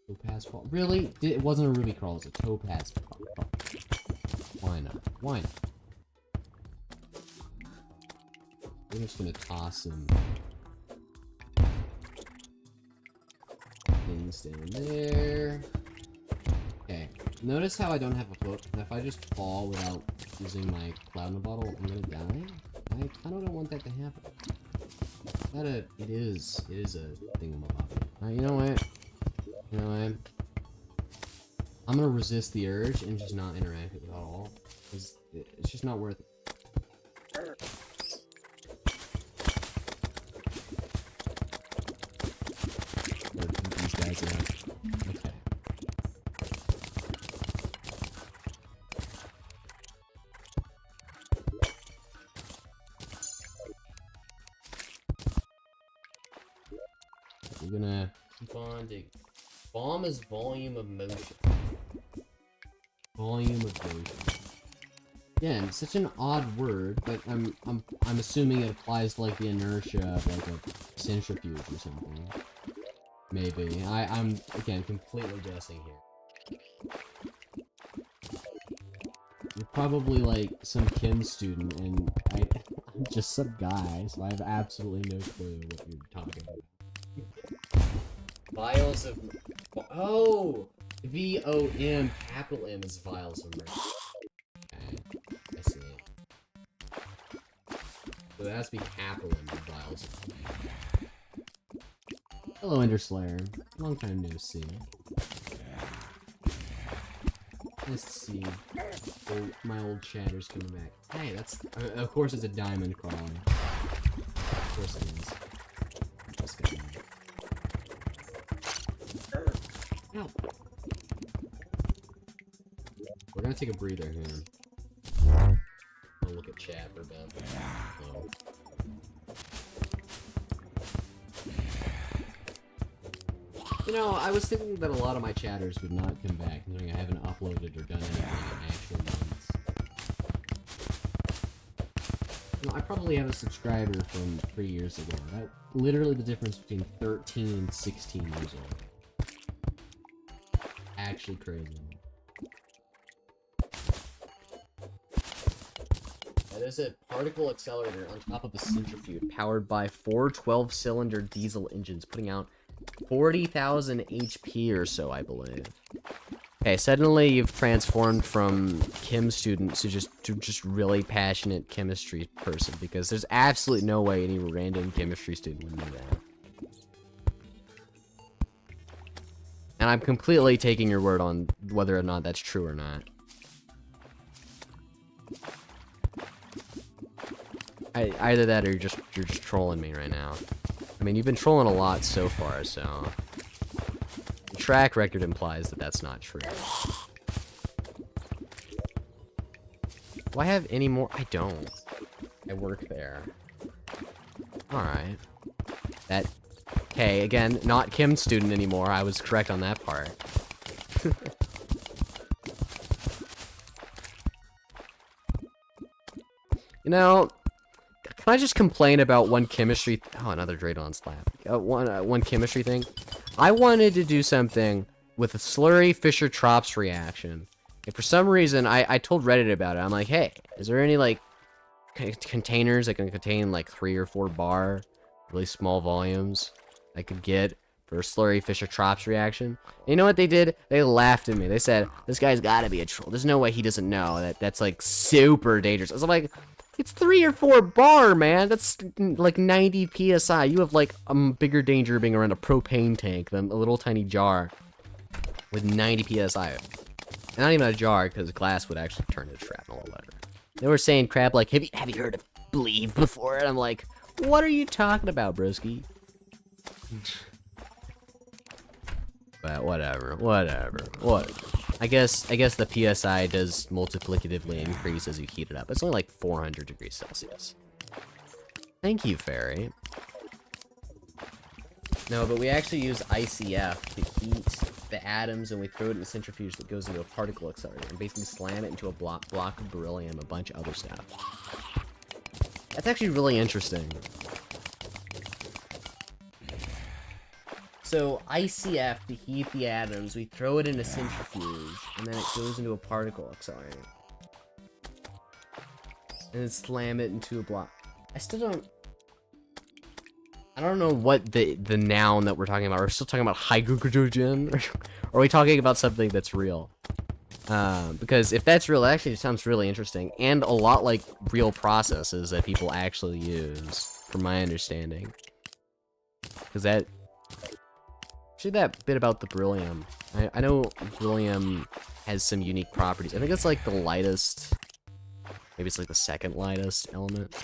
topaz crawl? Really? It wasn't a ruby crawl, it's a topaz crawl. Why not? Why not? We're just gonna toss some things down there. Okay. Notice how I don't have a foot, and if I just fall without using my cloud in the bottle, I'm gonna die? I kinda don't want that to happen. It is a thingamabob. Alright, you know what? I'm gonna resist the urge and just not interact with it at all. Because it's just not worth it. Gotta beat these guys out. Okay. We're gonna keep on digging. Bomb is volume of motion. Volume of motion. Again, such an odd word, but I'm assuming it applies to like the inertia of like a centrifuge or something. Maybe. I'm again completely guessing here. You're probably like some chem student, and I'm just some guy, so I have absolutely no clue what you're talking about. Vials of... Oh! V-O-M, capital M is vials of mercy. Okay, I see it. So it has to be capital M, vials of mercy. Hello, Enderslayer. Long time no see. Let's see. Oh, my old chatter's coming back. Hey, that's... of course it's a diamond crawler. Of course it is. This guy. No. We're gonna take a breather here. I'll look at chat for about. You know, I was thinking that a lot of my chatters would not come back, considering I haven't uploaded or done anything in actual months. You know, I probably have a subscriber from 3 years ago. That literally the difference between 13 and 16 years old. Actually crazy. That is a particle accelerator on top of a centrifuge powered by 4 12-cylinder diesel engines, putting out 40,000 HP or so, I believe. Okay, suddenly you've transformed from chem student to just really passionate chemistry person, because there's absolutely no way any random chemistry student would know that. And I'm completely taking your word on whether or not that's true or not. Either that or you're just trolling me right now. I mean, you've been trolling a lot so far, so... The track record implies that that's not true. Do I have any more? I don't. I work there. Alright. That... Okay, again, not chem student anymore. I was correct on that part. You know... Can I just complain about one chemistry... Oh, another Draydon slap. One chemistry thing. I wanted to do something with a slurry Fischer-Tropsch reaction. And for some reason, I told Reddit about it. I'm like, hey, is there any, like, containers that can contain, like, 3 or 4 bar, really small volumes I could get for a slurry Fischer-Tropsch reaction? And you know what they did? They laughed at me. They said, this guy's gotta be a troll. There's no way he doesn't know that that's, like, super dangerous. I was like... It's 3 or 4 bar, man. That's like 90 PSI. You have like a bigger danger of being around a propane tank than a little tiny jar with 90 PSI. And not even a jar, because glass would actually turn into shrapnel or whatever. They were saying crap like, have you heard of Believe before? And I'm like, what are you talking about, broski? But whatever. I guess the PSI does multiplicatively increase as you heat it up. It's only like 400 degrees Celsius. Thank you, Fairy. No, but we actually use ICF to heat the atoms, and we throw it in a centrifuge that goes into a particle accelerator, and basically slam it into a block of beryllium, a bunch of other stuff. That's actually really interesting. So, ICF to heat the atoms, we throw it in a centrifuge, and then it goes into a particle accelerator. And then slam it into a block. I don't know what the noun that we're talking about. We're still talking about hydrogen? Or are we talking about something that's real? Because if that's real, it actually sounds really interesting. And a lot like real processes that people actually use, from my understanding. Because that... Actually, that bit about the beryllium. I know beryllium has some unique properties. I think it's like the lightest... Maybe it's like the second lightest element.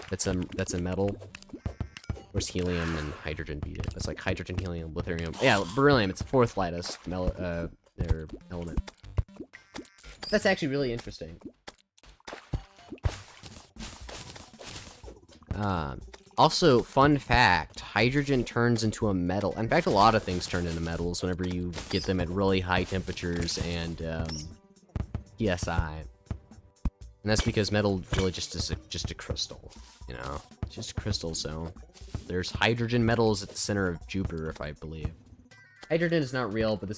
That's a metal. Where's helium and hydrogen beat it? It's like hydrogen, helium, lithium. Yeah, beryllium. It's the 4th lightest element. That's actually really interesting. Also, fun fact, hydrogen turns into a metal. In fact, a lot of things turn into metals whenever you get them at really high temperatures and PSI. And that's because metal really just is just a crystal, you know? It's just a crystal, so... There's hydrogen metals at the center of Jupiter, if I believe. Hydrogen is not real, but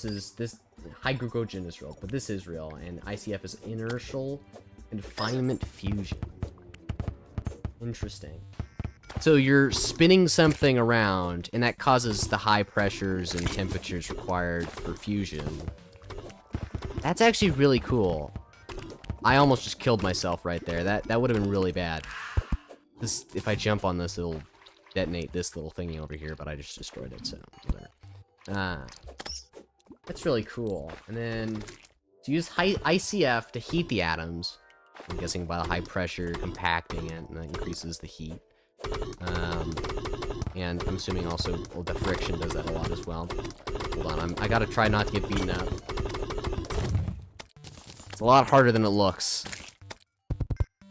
hydrogen is real, but this is real, and ICF is inertial confinement fusion. Interesting. So you're spinning something around, and that causes the high pressures and temperatures required for fusion. That's actually really cool. I almost just killed myself right there. That would have been really bad. If I jump on this, it'll detonate this little thingy over here, but I just destroyed it, so whatever. That's really cool. And then to use ICF to heat the atoms, I'm guessing by the high pressure compacting it, and that increases the heat. And I'm assuming also the friction does that a lot as well. Hold on, I gotta try not to get beaten up. It's a lot harder than it looks.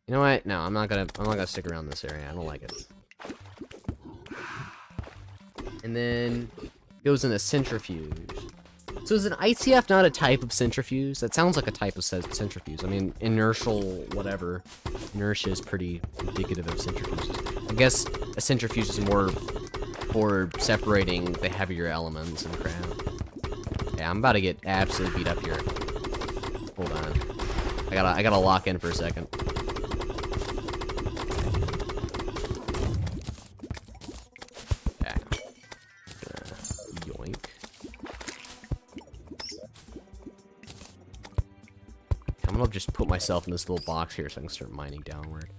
You know what? No, I'm not gonna stick around this area. I don't like it. And then goes in a centrifuge. So is an ICF not a type of centrifuge? That sounds like a type of centrifuge. I mean, inertial whatever. Inertia is pretty indicative of centrifuges. I guess a centrifuge is more for separating the heavier elements and crap. Yeah, I'm about to get absolutely beat up here. Hold on. I gotta lock in for a second. Yeah. Yoink. I'm gonna just put myself in this little box here so I can start mining downward.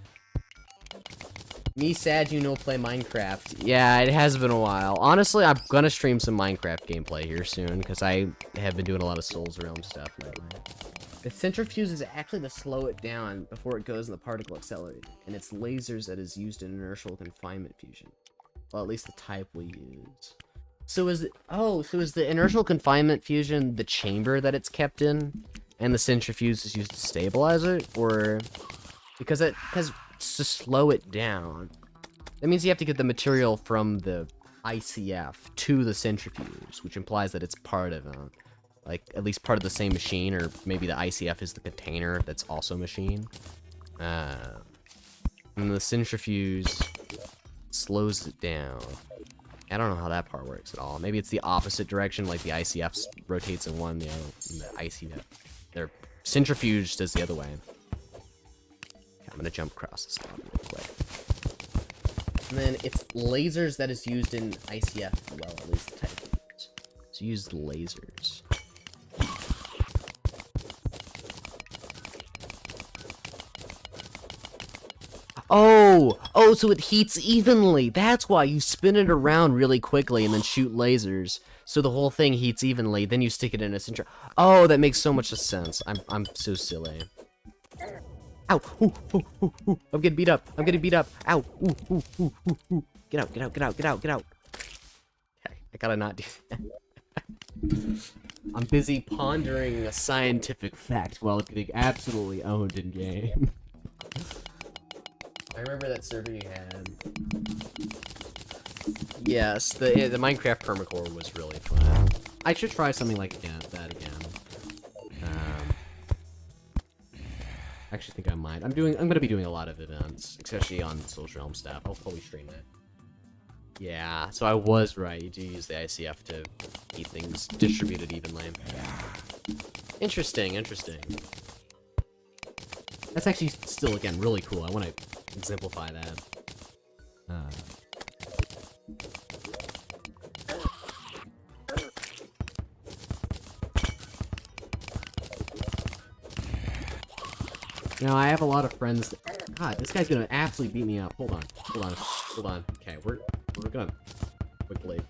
Me sad you know play Minecraft. Yeah, it has been a while. Honestly, I'm gonna stream some Minecraft gameplay here soon, because I have been doing a lot of Souls Realm stuff lately. The centrifuge is actually to slow it down before it goes in the particle accelerator, and it's lasers that is used in inertial confinement fusion. Well, at least the type we use. So is the inertial confinement fusion the chamber that it's kept in, and the centrifuge is used to stabilize it, or because to slow it down? That means you have to get the material from the ICF to the centrifuge, which implies that it's part of like at least part of the same machine, or maybe the ICF is the container that's also machine. And the centrifuge slows it down. I don't know how that part works at all. Maybe it's the opposite direction, like the ICF rotates in one, the ICF, their centrifuge does the other way. Okay, I'm gonna jump across this lobby real quick. And then it's lasers that is used in ICF, well, at least the type of lasers. So use lasers. Oh, so it heats evenly. That's why you spin it around really quickly and then shoot lasers. So the whole thing heats evenly. Then you stick it in a center. Oh, that makes so much sense. I'm so silly. Ow! Ooh, ooh, ooh, ooh. I'm getting beat up. I'm getting beat up. Ow! Ooh, ooh, ooh, ooh, ooh. Get out! Get out! Get out! Get out! Get out! Okay, I gotta not do that. I'm busy pondering a scientific fact while getting absolutely owned in game. I remember that server you had. Yes, the Minecraft permacore was really fun. I should try something like that again. I actually think I might. I'm gonna be doing a lot of events, especially on Social Realm stuff. I'll probably stream it. Yeah, so I was right. You do use the ICF to keep things distributed evenly. Interesting, interesting. That's actually still, again, really cool. I want to exemplify that. Now, I have a lot of friends that... God, this guy's gonna absolutely beat me up. Hold on. Okay, we're gonna quickly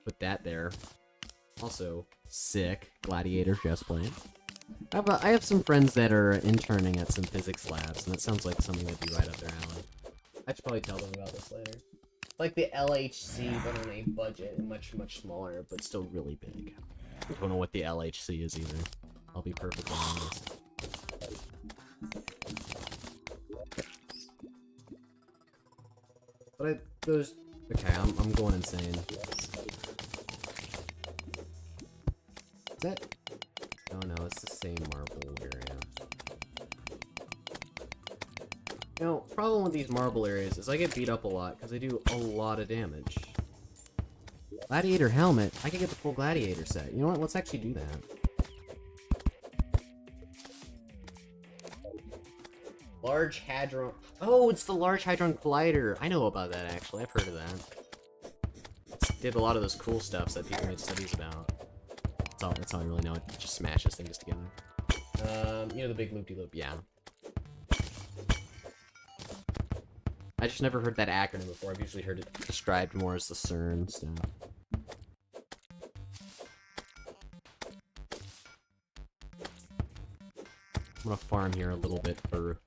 put that there. Also, sick gladiator chestplate. I have some friends that are interning at some physics labs, and that sounds like something that'd be right up their alley. I should probably tell them about this later. It's like the LHC, but on a budget, and much smaller, but still really big. I don't know what the LHC is either. I'll be perfectly honest. But okay, I'm going insane. Is that? Oh no, it's the same marble area. You know, problem with these marble areas is I get beat up a lot because they do a lot of damage. Gladiator helmet? I can get the full gladiator set. You know what? Let's actually do that. Large Hadron... Oh, it's the Large Hadron Collider! I know about that, actually. I've heard of that. Did a lot of those cool stuff that people made studies about. That's all I really know. It just smashes things together. You know the big loop-de-loop? Yeah. I just never heard that acronym before. I've usually heard it described more as the CERN stuff. I'm gonna farm here a little bit for...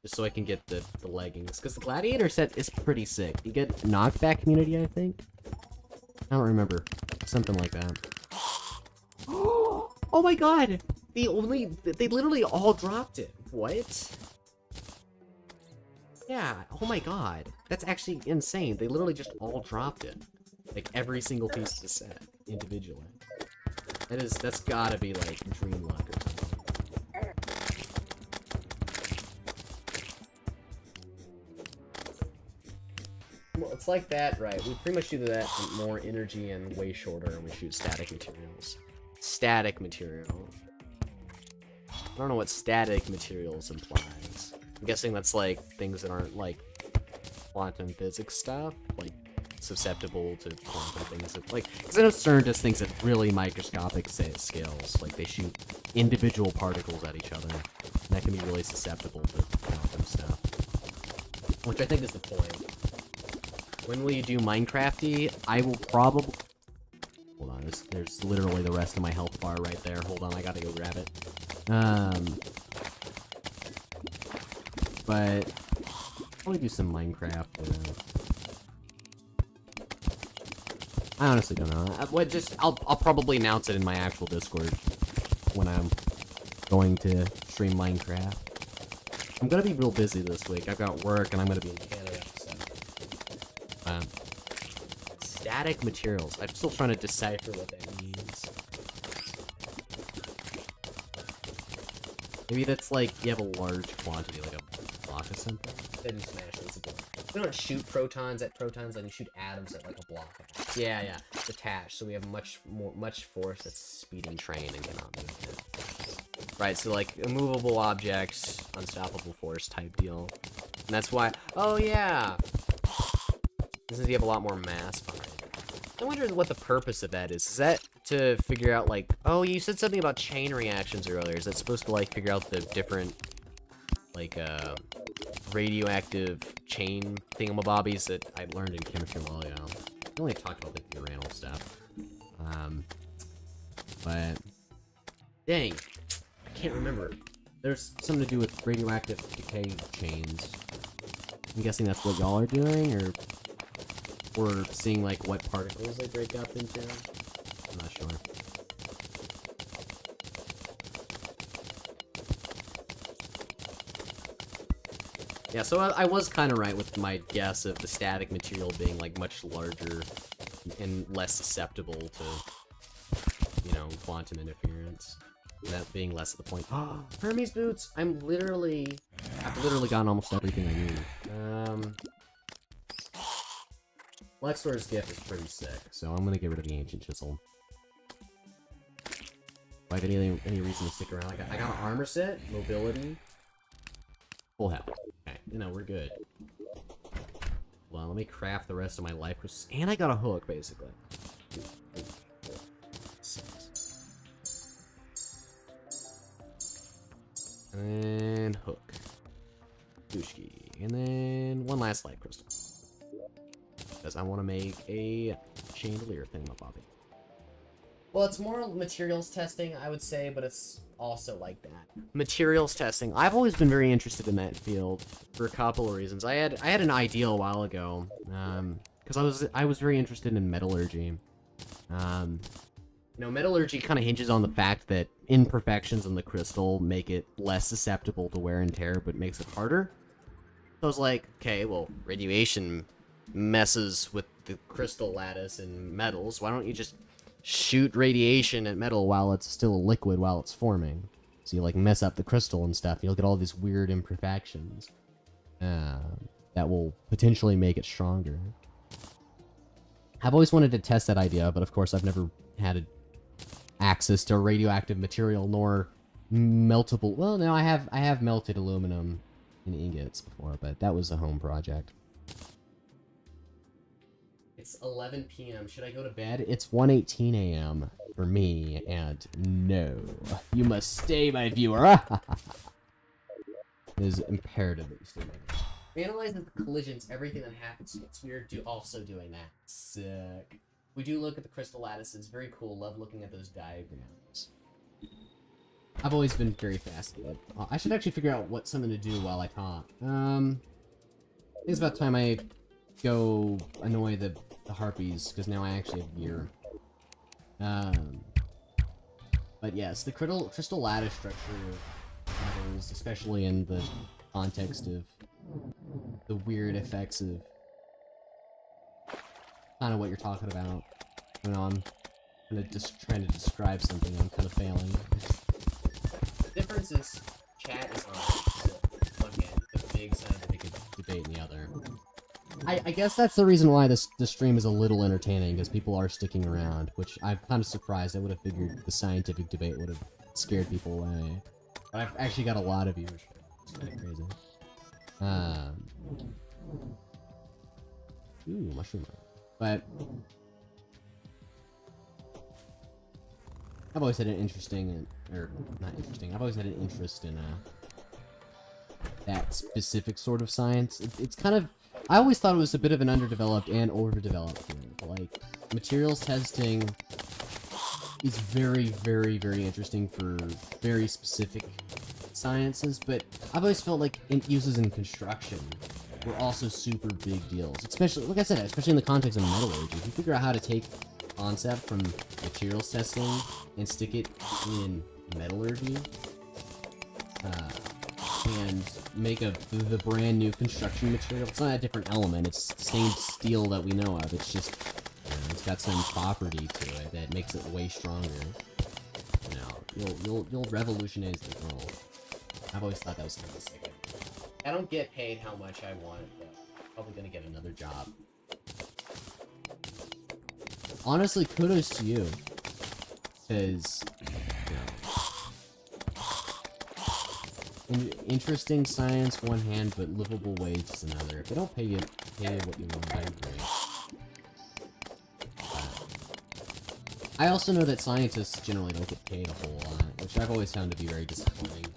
just so I can get the leggings. Because the Gladiator set is pretty sick. You get knockback immunity, I think? I don't remember. Something like that. Oh my god! They literally all dropped it. What? Yeah, oh my god. That's actually insane. They literally just all dropped it. Like every single piece of the set individually. That's gotta be like dream luck or something. Well, it's like that, right? We pretty much do that with more energy and way shorter, and we shoot static materials. Static material. I don't know what static materials implies. I'm guessing that's like things that aren't like quantum physics stuff, like susceptible to quantum things. Like, because I know CERN does things at really microscopic scales. Like they shoot individual particles at each other, and that can be really susceptible to quantum stuff. Which I think is the point. When will you do Minecrafty? I will probably... Hold on, there's literally the rest of my health bar right there. Hold on, I gotta go grab it. But... I'll probably do some Minecraft. I honestly don't know. I'll probably announce it in my actual Discord when I'm going to stream Minecraft. I'm gonna be real busy this week. I've got work and I'm gonna be in Canada, so... static materials. I'm still trying to decipher what that means. Maybe that's like you have a large quantity, like a block or something. Then you smash those together. We don't shoot protons at protons, then you shoot atoms at like a block. Yeah, detached. So we have much force that's speeding train and cannot move it. Right, so like immovable objects, unstoppable force type deal. And that's why. Oh yeah. Since you have a lot more mass behind it. I wonder what the purpose of that is. Is that to figure out, like... Oh, you said something about chain reactions earlier. Is that supposed to, like, figure out the different, like, radioactive chain thingamabobbies that I learned in chemistry a while ago? I only talked about the uranal stuff. But... Dang. I can't remember. There's something to do with radioactive decay chains. I'm guessing that's what y'all are doing, or seeing, like, what particles they break up into? I'm not sure. Yeah, so I was kind of right with my guess of the static material being, like, much larger and less susceptible to, you know, quantum interference. That being less of the point. Hermes boots! I've literally gotten almost everything I need. Lexor's gift is pretty sick, so I'm gonna get rid of the ancient chisel. If I have any reason to stick around, I got an armor set, mobility, full health. Okay, you know, we're good. Well, let me craft the rest of my life, and I got a hook, basically. And hook. Dushki. And then one last light crystal. Because I want to make a chandelier thingamabobby. Well, it's more materials testing, I would say, but it's also like that. Materials testing. I've always been very interested in that field for a couple of reasons. I had an idea a while ago, because I was very interested in metallurgy. You know, metallurgy kind of hinges on the fact that imperfections in the crystal make it less susceptible to wear and tear, but makes it harder. So I was like, okay, well, radiation messes with the crystal lattice and metals. Why don't you just shoot radiation at metal while it's still a liquid while it's forming? So you, like, mess up the crystal and stuff. You'll get all these weird imperfections that will potentially make it stronger. I've always wanted to test that idea, but of course I've never had access to radioactive material nor meltable. Well, no, I have melted aluminum in ingots before, but that was a home project. It's 11 p.m. Should I go to bed? It's 1:18 a.m. for me, and no, you must stay, my viewer. It is imperative that you stay, my viewer. We analyze the collisions, everything that happens. We're also doing that. Sick. We do look at the crystal lattices. Very cool. Love looking at those diagrams. I've always been very fascinated. I should actually figure out what something to do while I talk. I think it's about time I go annoy the harpies, because now I actually have gear. But yes, the crystal lattice structure of metals, especially in the context of the weird effects of kind of what you're talking about. When I'm just trying to describe something, I'm kind of failing. The difference is chat is on one hand, the big scientific debate in the other. I guess that's the reason why this stream is a little entertaining, because people are sticking around, which I'm kind of surprised. I would have figured the scientific debate would have scared people away. But I've actually got a lot of viewers. It's kind of crazy. Ooh, mushroom. But I've always had an interesting, or not interesting, I've always had an interest in that specific sort of science. It's kind of, I always thought it was a bit of an underdeveloped and overdeveloped field. Like, materials testing is very, very, very interesting for very specific sciences, but I've always felt like uses in construction were also super big deals. Especially, like I said, especially in the context of metallurgy. If you figure out how to take concept from materials testing and stick it in metallurgy, and make the brand new construction material. It's not a different element, it's the same steel that we know of, it's just, you know, it's got some property to it that makes it way stronger. You know, you'll revolutionize the world. I've always thought that was kind of sick. I don't get paid how much I want, but I'm probably gonna get another job. Honestly, kudos to you, because, you know, interesting science one hand, but livable wage is another. If they don't pay you what you want, I agree. I also know that scientists generally don't get paid a whole lot, which I've always found to be very disappointing.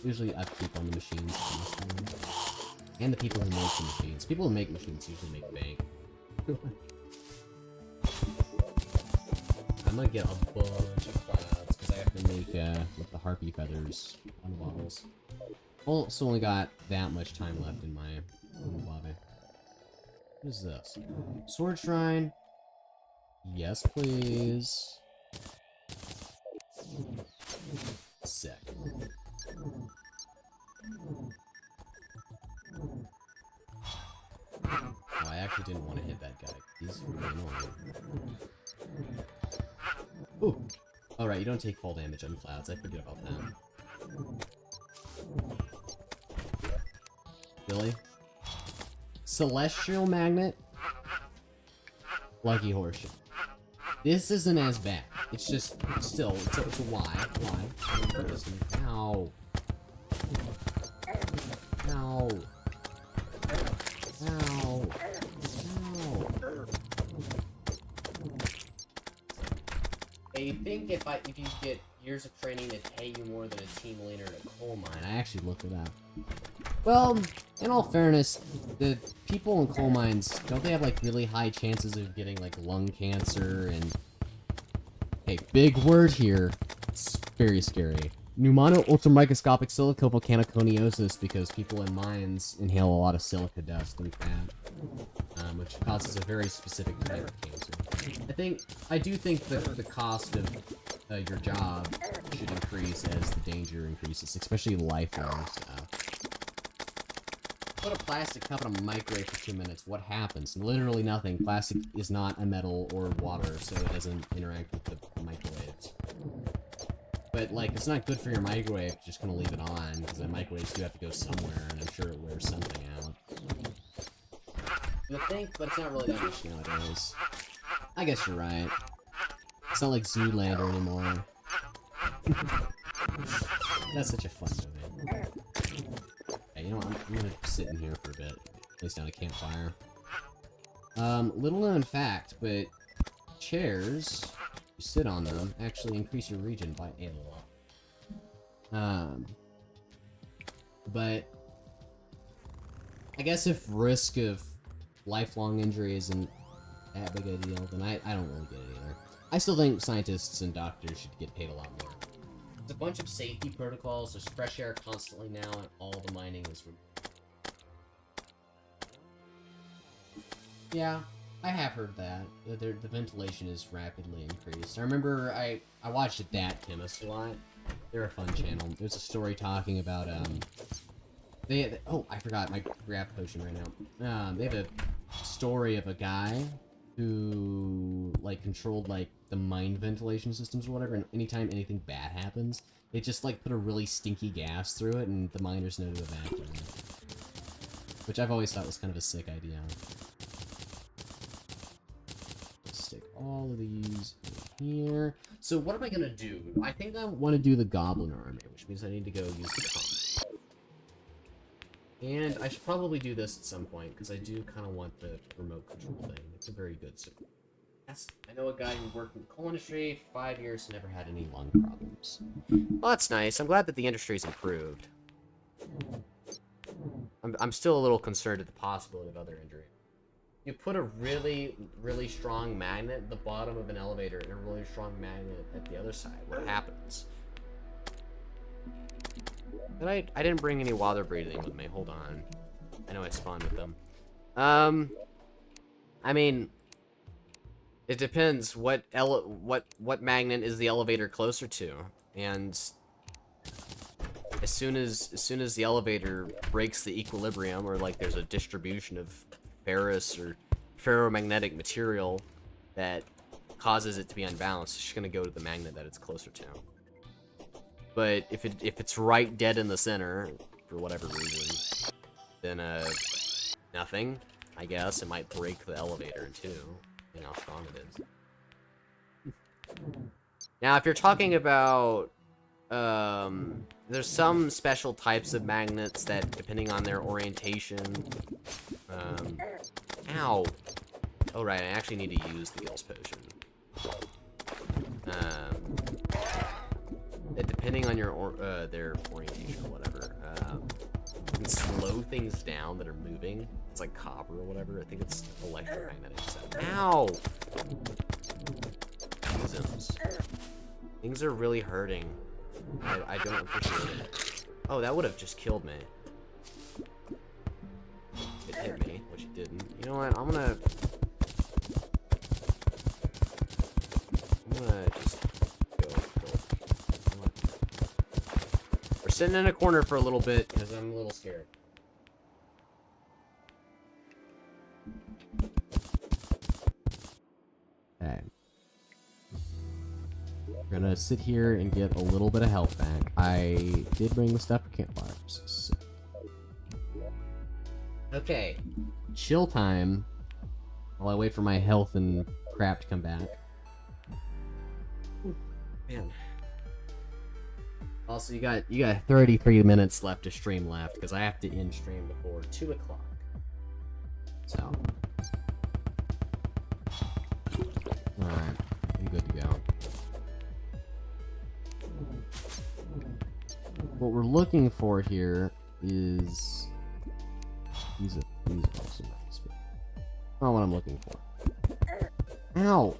Usually upkeep on the machines, and the people who make the machines. People who make machines usually make bank. I'm gonna get a bunch of clouds because I have to make with the harpy feathers on the bottles. Also only got that much time left in my lobby. What is this? Sword shrine. Yes, please. Sick. Oh, I actually didn't want to hit that guy. He's really annoying. Ooh! Alright, you don't take fall damage on clouds. I forget about that. Billy? Celestial Magnet? Lucky Horseshoe. This isn't as bad. It's just, still, it's a why. Why? Ow. Ow. Ow. Ow. I think if you get years of training to pay you more than a team leader at a coal mine, I actually looked it up. Well, in all fairness, the people in coal mines, don't they have like really high chances of getting like lung cancer and... Hey, big word here. It's very scary. Pneumono-ultramicroscopic silicovolcanoconiosis, because people in mines inhale a lot of silica dust and fat, which causes a very specific type of cancer. I do think that the cost of your job should increase as the danger increases, especially lifelong stuff. Put a plastic cup in a microwave for 2 minutes, what happens? Literally nothing. Plastic is not a metal or water, so it doesn't interact with the microwaves. But, like, it's not good for your microwave to just kind of leave it on, because the microwaves do have to go somewhere, and I'm sure it wears something out. You think, but it's not really that much nowadays. I guess you're right. It's not like Zoolander anymore. That's such a fun movie. Okay, you know what, I'm gonna sit in here for a bit. Place down a campfire. Little known fact, but chairs, you sit on them, actually increase your regen by a lot. But I guess if risk of lifelong injury isn't that big a deal, then I don't really get it either. I still think scientists and doctors should get paid a lot more. There's a bunch of safety protocols, there's fresh air constantly now, and all the mining is... Yeah, I have heard that. The ventilation is rapidly increased. I remember I watched That Chemist a lot. They're a fun channel. There's a story talking about, Oh, I forgot my grab potion right now. They have a story of a guy who, like, controlled, like, the mine ventilation systems or whatever, and anytime anything bad happens, they just, like, put a really stinky gas through it, and the miners know to evacuate. Which I've always thought was kind of a sick idea. Stick all of these in here. So what am I gonna do? I think I want to do the Goblin Army, which means I need to go use the comp. And I should probably do this at some point, because I do kind of want the remote control thing. It's a very good system. Yes, I know a guy who worked in the coal industry for 5 years, never had any lung problems. Well, that's nice. I'm glad that the industry's improved. I'm still a little concerned at the possibility of other injury. You put a really, really strong magnet at the bottom of an elevator and a really strong magnet at the other side. What happens? But I didn't bring any water breathing with me. Hold on. I know I spawned with them. I mean, it depends what magnet is the elevator closer to, and as soon as the elevator breaks the equilibrium, or like there's a distribution of ferrous or ferromagnetic material that causes it to be unbalanced, it's just gonna go to the magnet that it's closer to. But if it's right dead in the center for whatever reason, then nothing. I guess it might break the elevator in two. You know how strong it is. Now, if you're talking about there's some special types of magnets that, depending on their orientation, ow. Oh right, I actually need to use the heals potion. That depending on your their orientation or whatever, you can slow things down that are moving. It's like copper or whatever. I think it's electromagnetic. So, ow! Jesus. Things are really hurting. I don't appreciate it. Oh, that would have just killed me. It hit me, which it didn't. You know what? I'm gonna just go. We're sitting in a corner for a little bit because I'm a little scared. Okay. We're gonna sit here and get a little bit of health back. I did bring the stuff for campfires. So. Okay. Chill time. While I wait for my health and crap to come back. Ooh, man. Also, you got 33 minutes left to stream left, because I have to end stream before 2 o'clock. So. Alright. I'm good to go. What we're looking for here is... These are also nice. Not what I'm looking for. Ow!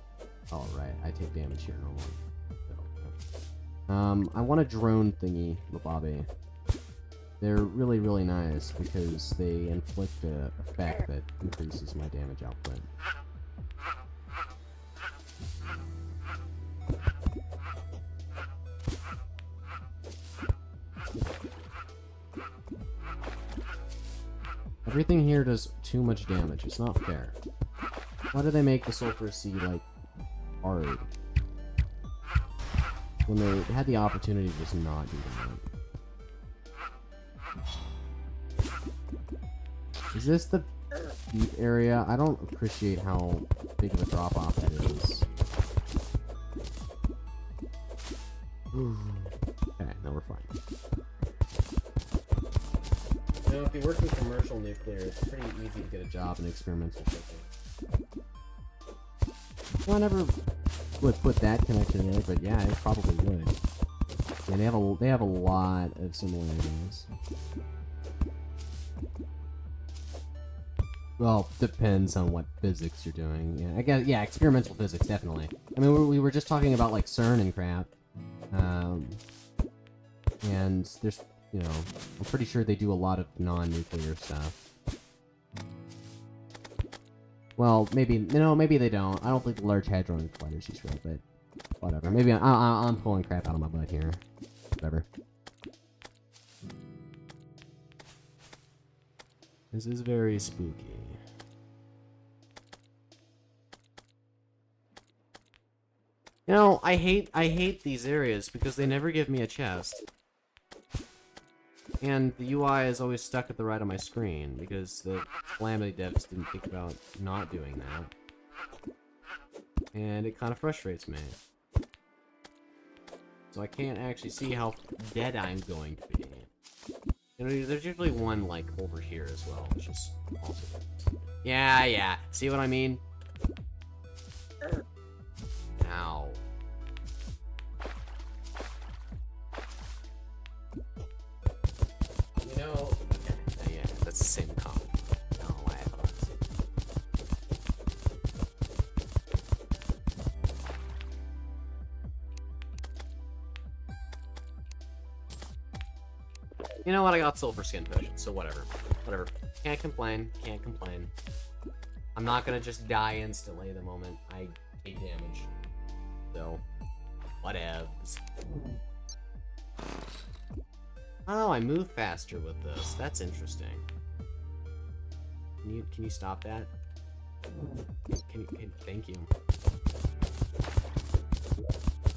Alright, I take damage here normally. I want a drone thingy, Mababe. They're really, really nice because they inflict an effect that increases my damage output. Everything here does too much damage. It's not fair. Why do they make the Sulfur Sea, like, hard? When they had the opportunity to just not do that. Is this the deep area? I don't appreciate how big of a drop-off that is. Okay, now we're fine. You know, if you work in commercial nuclear, it's pretty easy to get a job in experimental shipping. Well, I never would put that connection in there, but yeah, it probably would. And they have a lot of similarities. Well, depends on what physics you're doing. Yeah, I guess, yeah, experimental physics, definitely. I mean, we were just talking about, like, CERN and crap. And there's, you know, I'm pretty sure they do a lot of non-nuclear stuff. Well, maybe, you know, maybe they don't. I don't think the Large Hadron Collider's used for it, but whatever. Maybe I'm pulling crap out of my butt here. Whatever. This is very spooky. You know, I hate these areas because they never give me a chest. And the UI is always stuck at the right of my screen because the Calamity devs didn't think about not doing that. And it kind of frustrates me. So I can't actually see how dead I'm going to be. You know, there's usually one, like, over here as well, which is also good. Yeah. See what I mean? Ow. You know... Okay, yeah, that's the same comment. No, I haven't. You know what? I got silver skin potion, so whatever. Whatever. Can't complain. Can't complain. I'm not gonna just die instantly the moment I take damage. So, whatevs. Oh, I move faster with this. That's interesting. Can you stop that? Thank you.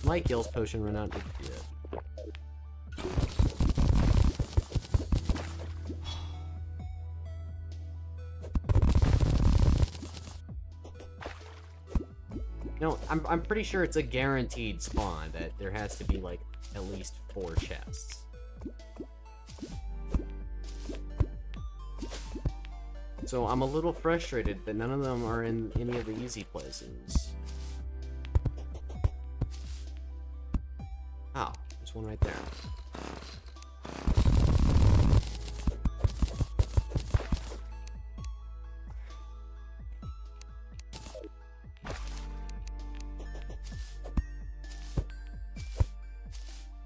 My heals potion run out. No, I'm pretty sure it's a guaranteed spawn that there has to be like at least 4 chests. So I'm a little frustrated that none of them are in any of the easy places. Oh, there's one right there.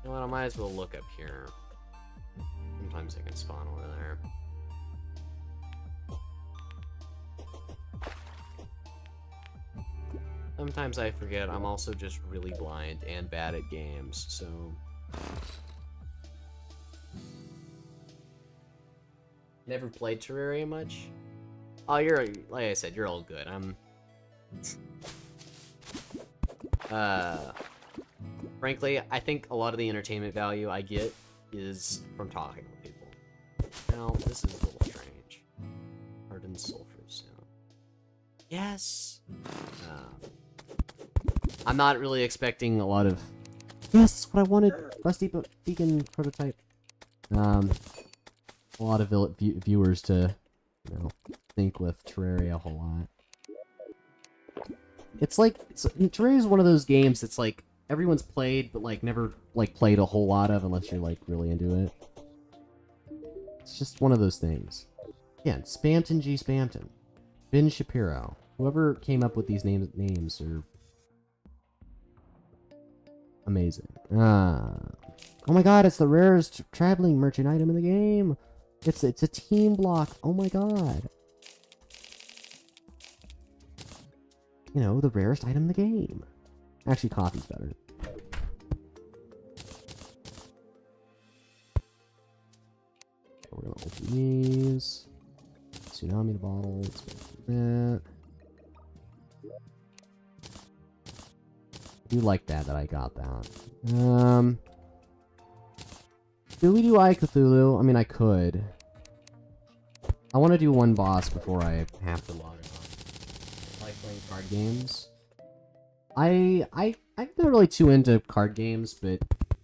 You know what, I might as well look up here. Sometimes I can spawn over there. Sometimes I forget I'm also just really blind and bad at games, so... Never played Terraria much? Oh, you're, like I said, you're all good. Frankly, I think a lot of the entertainment value I get is from talking with people. Now, this is a little strange. Hardened sulfur stone. Yes! I'm not really expecting a lot of... Yes, that's what I wanted! Rusty Beacon prototype. A lot of viewers to, you know, think with Terraria a whole lot. It's like... Terraria is one of those games that's like, everyone's played, but like never like played a whole lot of unless you're like really into it. It's just one of those things. Yeah, Spamton G. Spamton. Ben Shapiro. Whoever came up with these names are amazing. Oh my god, it's the rarest traveling merchant item in the game. It's a team block. Oh my god. You know, the rarest item in the game. Actually, coffee's better. We're gonna open these. Tsunami bottle. Let's go for that. I do like that I got that. Do we do I Cthulhu? I mean, I could. I want to do one boss before I have to log on. I like playing card games. I'm not really too into card games, but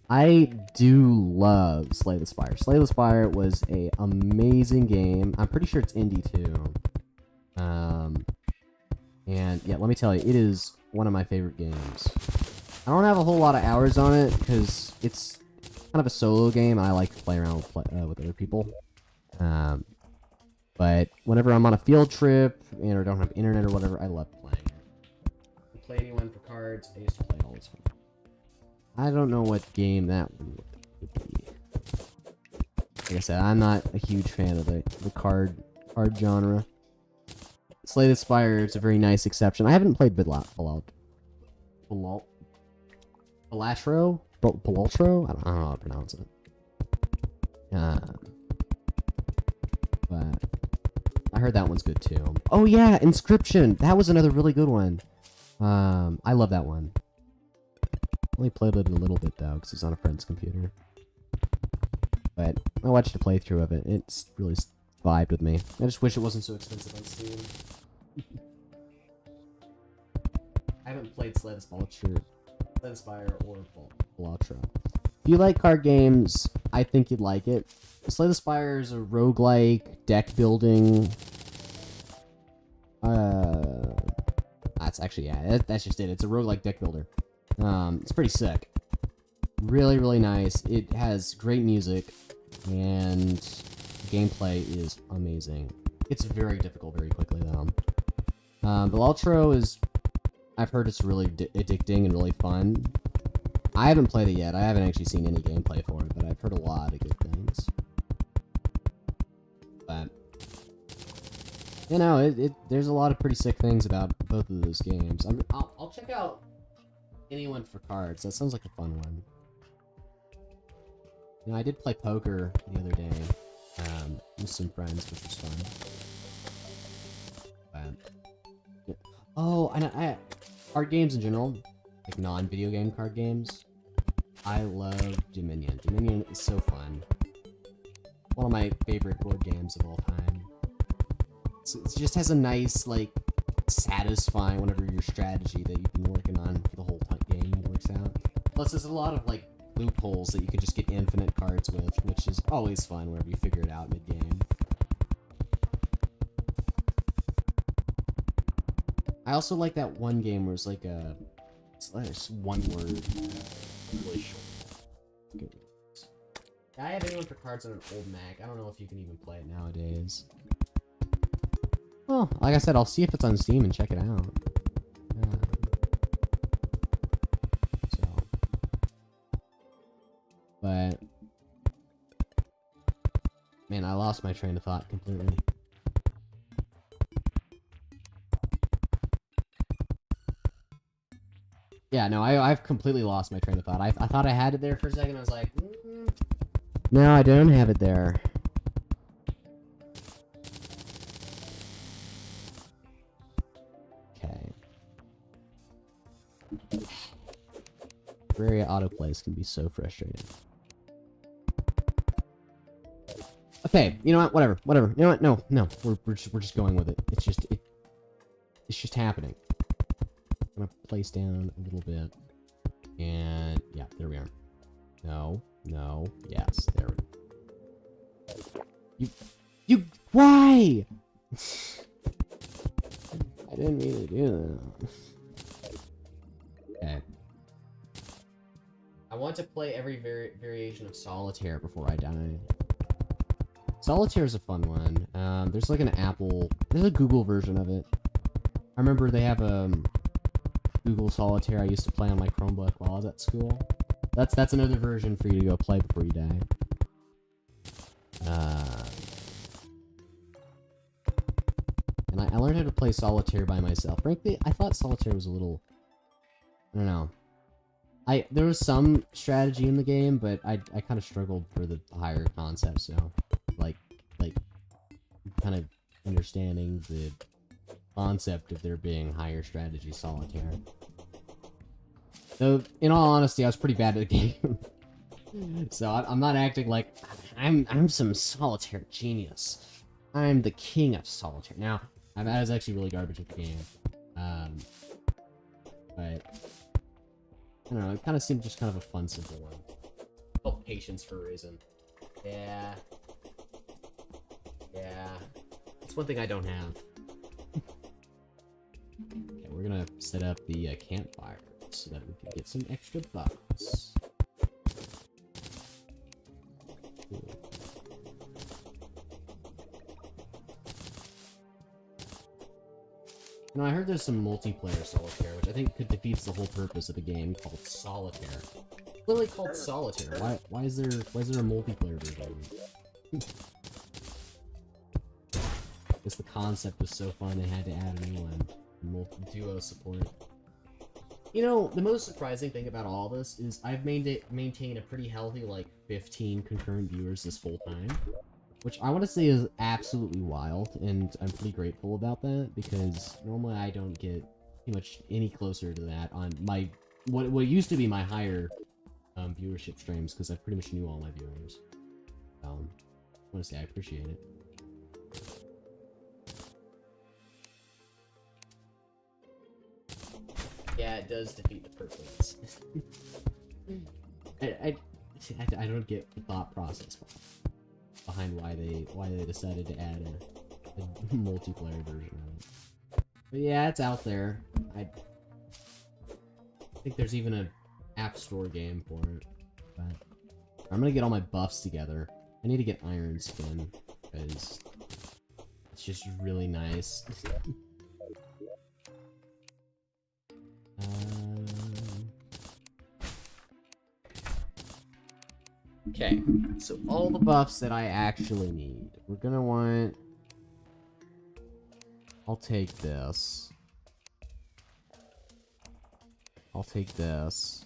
I do love Slay the Spire. Slay the Spire was an amazing game. I'm pretty sure it's indie too. And yeah, let me tell you, it is one of my favorite games. I don't have a whole lot of hours on it because it's kind of a solo game, and I like to play around with other people. But whenever I'm on a field trip and or don't have internet or whatever, I love playing it. Play anyone for cards. I used to play all the time. I don't know what game that would be. Like I said, I'm not a huge fan of the card genre. Slay the Spire is a very nice exception. I haven't played Balatro? Balatro? I don't know how to pronounce it. But heard that one's good too. Oh yeah, Inscription. That was another really good one. I love that one. Only played it a little bit though, because it's on a friend's computer. But I watched a playthrough of it. It's really vibed with me. I just wish it wasn't so expensive on Steam. I haven't played Slay the Spire or Balatro. If you like card games, I think you'd like it. Slay the Spire is a roguelike deck building. That's actually, yeah, that's just it. It's a roguelike deck builder. It's pretty sick. Really, really nice. It has great music, and gameplay is amazing. It's very difficult very quickly, though. Balatro is... I've heard it's really addicting and really fun. I haven't played it yet. I haven't actually seen any gameplay for it, but I've heard a lot of good things. But... you know, there's a lot of pretty sick things about both of those games. I'll check out anyone for cards. That sounds like a fun one. You know, I did play poker the other day with some friends, which was fun. But, oh, and card games in general, like non-video game card games, I love Dominion. Dominion is so fun. One of my favorite board games of all time. It just has a nice, like, satisfying whenever your strategy that you've been working on for the whole game works out. Plus, there's a lot of, like, loopholes that you can just get infinite cards with, which is always fun whenever you figure it out mid-game. I also like that one game where it's like it's like one word, really short. Good. I have anyone for cards on an old Mac. I don't know if you can even play it nowadays. Well, like I said, I'll see if it's on Steam and check it out. But man, I lost my train of thought completely. Yeah, no, I've completely lost my train of thought. I thought I had it there for a second. I was like, no, I don't have it there. Okay. Terraria autoplays can be so frustrating. Okay, you know what? Whatever. You know what? No. We're just going with it. It's just happening. I'm gonna place down a little bit, and yeah, there we are. No, yes, there we go. You, why? I didn't mean to do that. Okay. I want to play every variation of Solitaire before I die. Solitaire is a fun one. There's like there's a Google version of it. I remember they have Google Solitaire I used to play on my Chromebook while I was at school. That's another version for you to go play before you die. And I learned how to play Solitaire by myself. Frankly, I thought Solitaire was a little... I don't know. There was some strategy in the game, but I kind of struggled for the higher concepts, so... Like, kind of understanding the concept of there being higher strategy Solitaire. Though, in all honesty, I was pretty bad at the game. So I'm not acting like I'm some Solitaire genius. I'm the king of Solitaire. Now, I was actually really garbage at the game. But I don't know. It kind of seemed just kind of a fun, simple one. Oh, patience for a reason. Yeah. That's one thing I don't have. Okay, we're gonna set up the campfire so that we can get some extra buffs. Cool. You know, I heard there's some multiplayer Solitaire, which I think defeats the whole purpose of a game called Solitaire. It's literally called Solitaire. Why is there a multiplayer version? I guess the concept was so fun they had to add a new one. Duo support. You know, the most surprising thing about all this is I've maintained a pretty healthy, like, 15 concurrent viewers this whole time. which I want to say is absolutely wild, and I'm pretty grateful about that, because normally I don't get too much any closer to that on my what used to be my higher viewership streams, because I pretty much knew all my viewers. I want to say I appreciate it. Yeah, it does defeat the purpose. I don't get the thought process behind why they decided to add a multiplayer version of it. But yeah, it's out there. I think there's even an App Store game for it. But I'm gonna get all my buffs together. I need to get Iron Skin because it's just really nice. Okay, so all the buffs that I actually need. We're gonna want... I'll take this. I'll take this.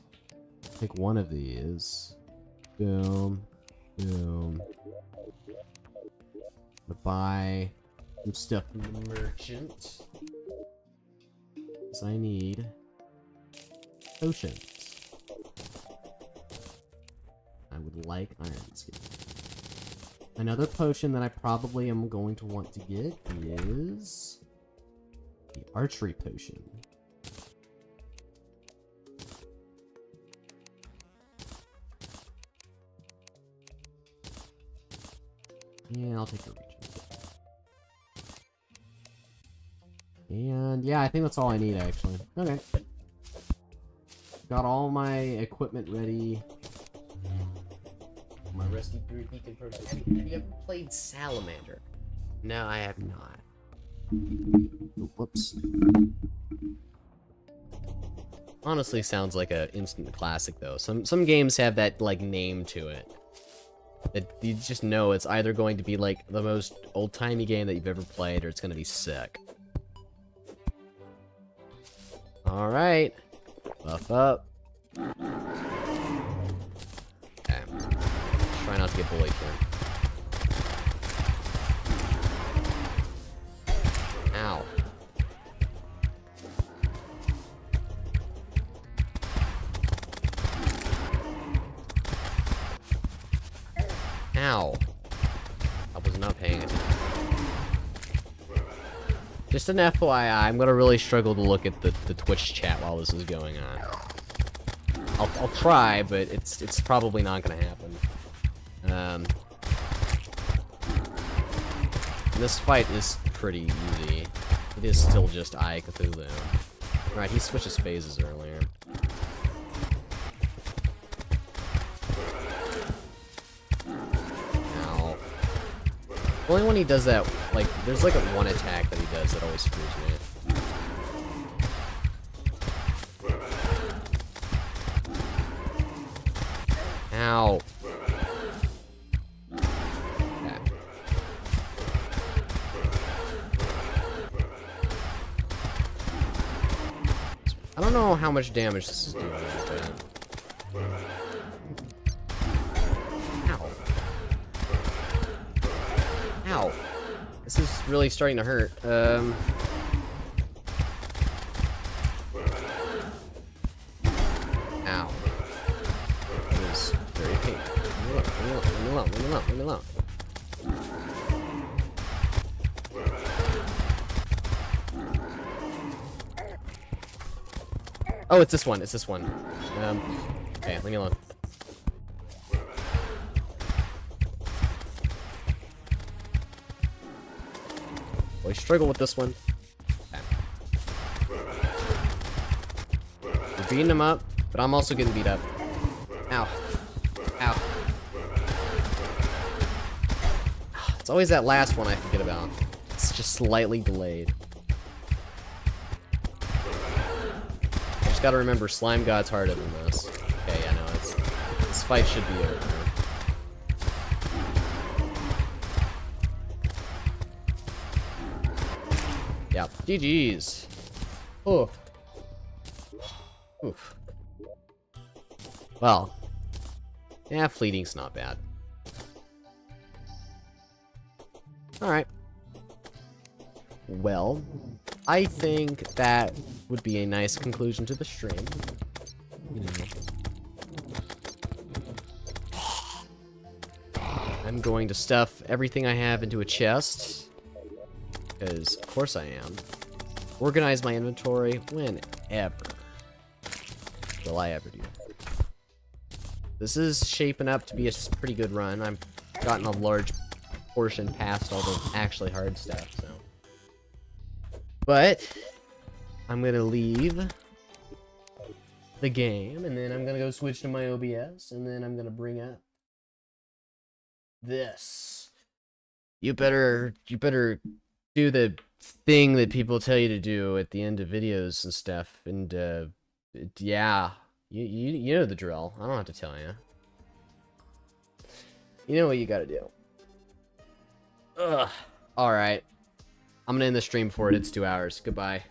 Take one of these. Boom. Boom. I'm gonna buy some stuff from the merchant. Because I need potions. I would like Iron Skin. Another potion that I probably am going to want to get is the Archery Potion. Yeah, I'll take a Regent. And yeah, I think that's all I need actually. Okay. Got all my equipment ready. My rusty beacon person. Have you ever played Salamander? No, I have not. Oh, whoops. Honestly, sounds like an instant classic though. Some games have that like name to it. That you just know it's either going to be like the most old-timey game that you've ever played, or it's gonna be sick. All right, buff up. Okay. Try not to get bullied here. Ow. Ow. I was not paying attention. Just an FYI, I'm gonna really struggle to look at the Twitch chat while this is going on. I'll try, but it's probably not gonna happen. This fight is pretty easy. It is still just I, Cthulhu. Right, he switches phases earlier. Ow. Only when he does that, like, there's like a one attack that he does that always screws me. Ow. Okay. I don't know how much damage this is doing, but... Ow. Ow. This is really starting to hurt. Ow. It is very painful. Leave me alone, leave me alone, leave me alone. Oh, it's this one, it's this one. Okay, leave me alone. Well, I struggle with this one. Okay. We're beating him up, but I'm also getting beat up. Ow. Ow. It's always that last one I forget about. It's just slightly delayed. I just gotta remember, Slime God's harder than this. Okay, yeah, no, this fight should be over. Yeah, GG's. Oh. Oof. Well, yeah, fleeting's not bad. Alright. Well, I think that would be a nice conclusion to the stream. You know. I'm going to stuff everything I have into a chest. Because, of course I am. Organize my inventory whenever. Will I ever do that? This is shaping up to be a pretty good run. I've gotten a large portion past all the actually hard stuff, so. But, I'm gonna leave the game, and then I'm gonna go switch to my OBS, and then I'm gonna bring up this. You better do the thing that people tell you to do at the end of videos and stuff, and yeah, you know the drill. I don't have to tell you. You know what you gotta do. Ugh. Alright. I'm gonna end the stream before it hits 2 hours. Goodbye.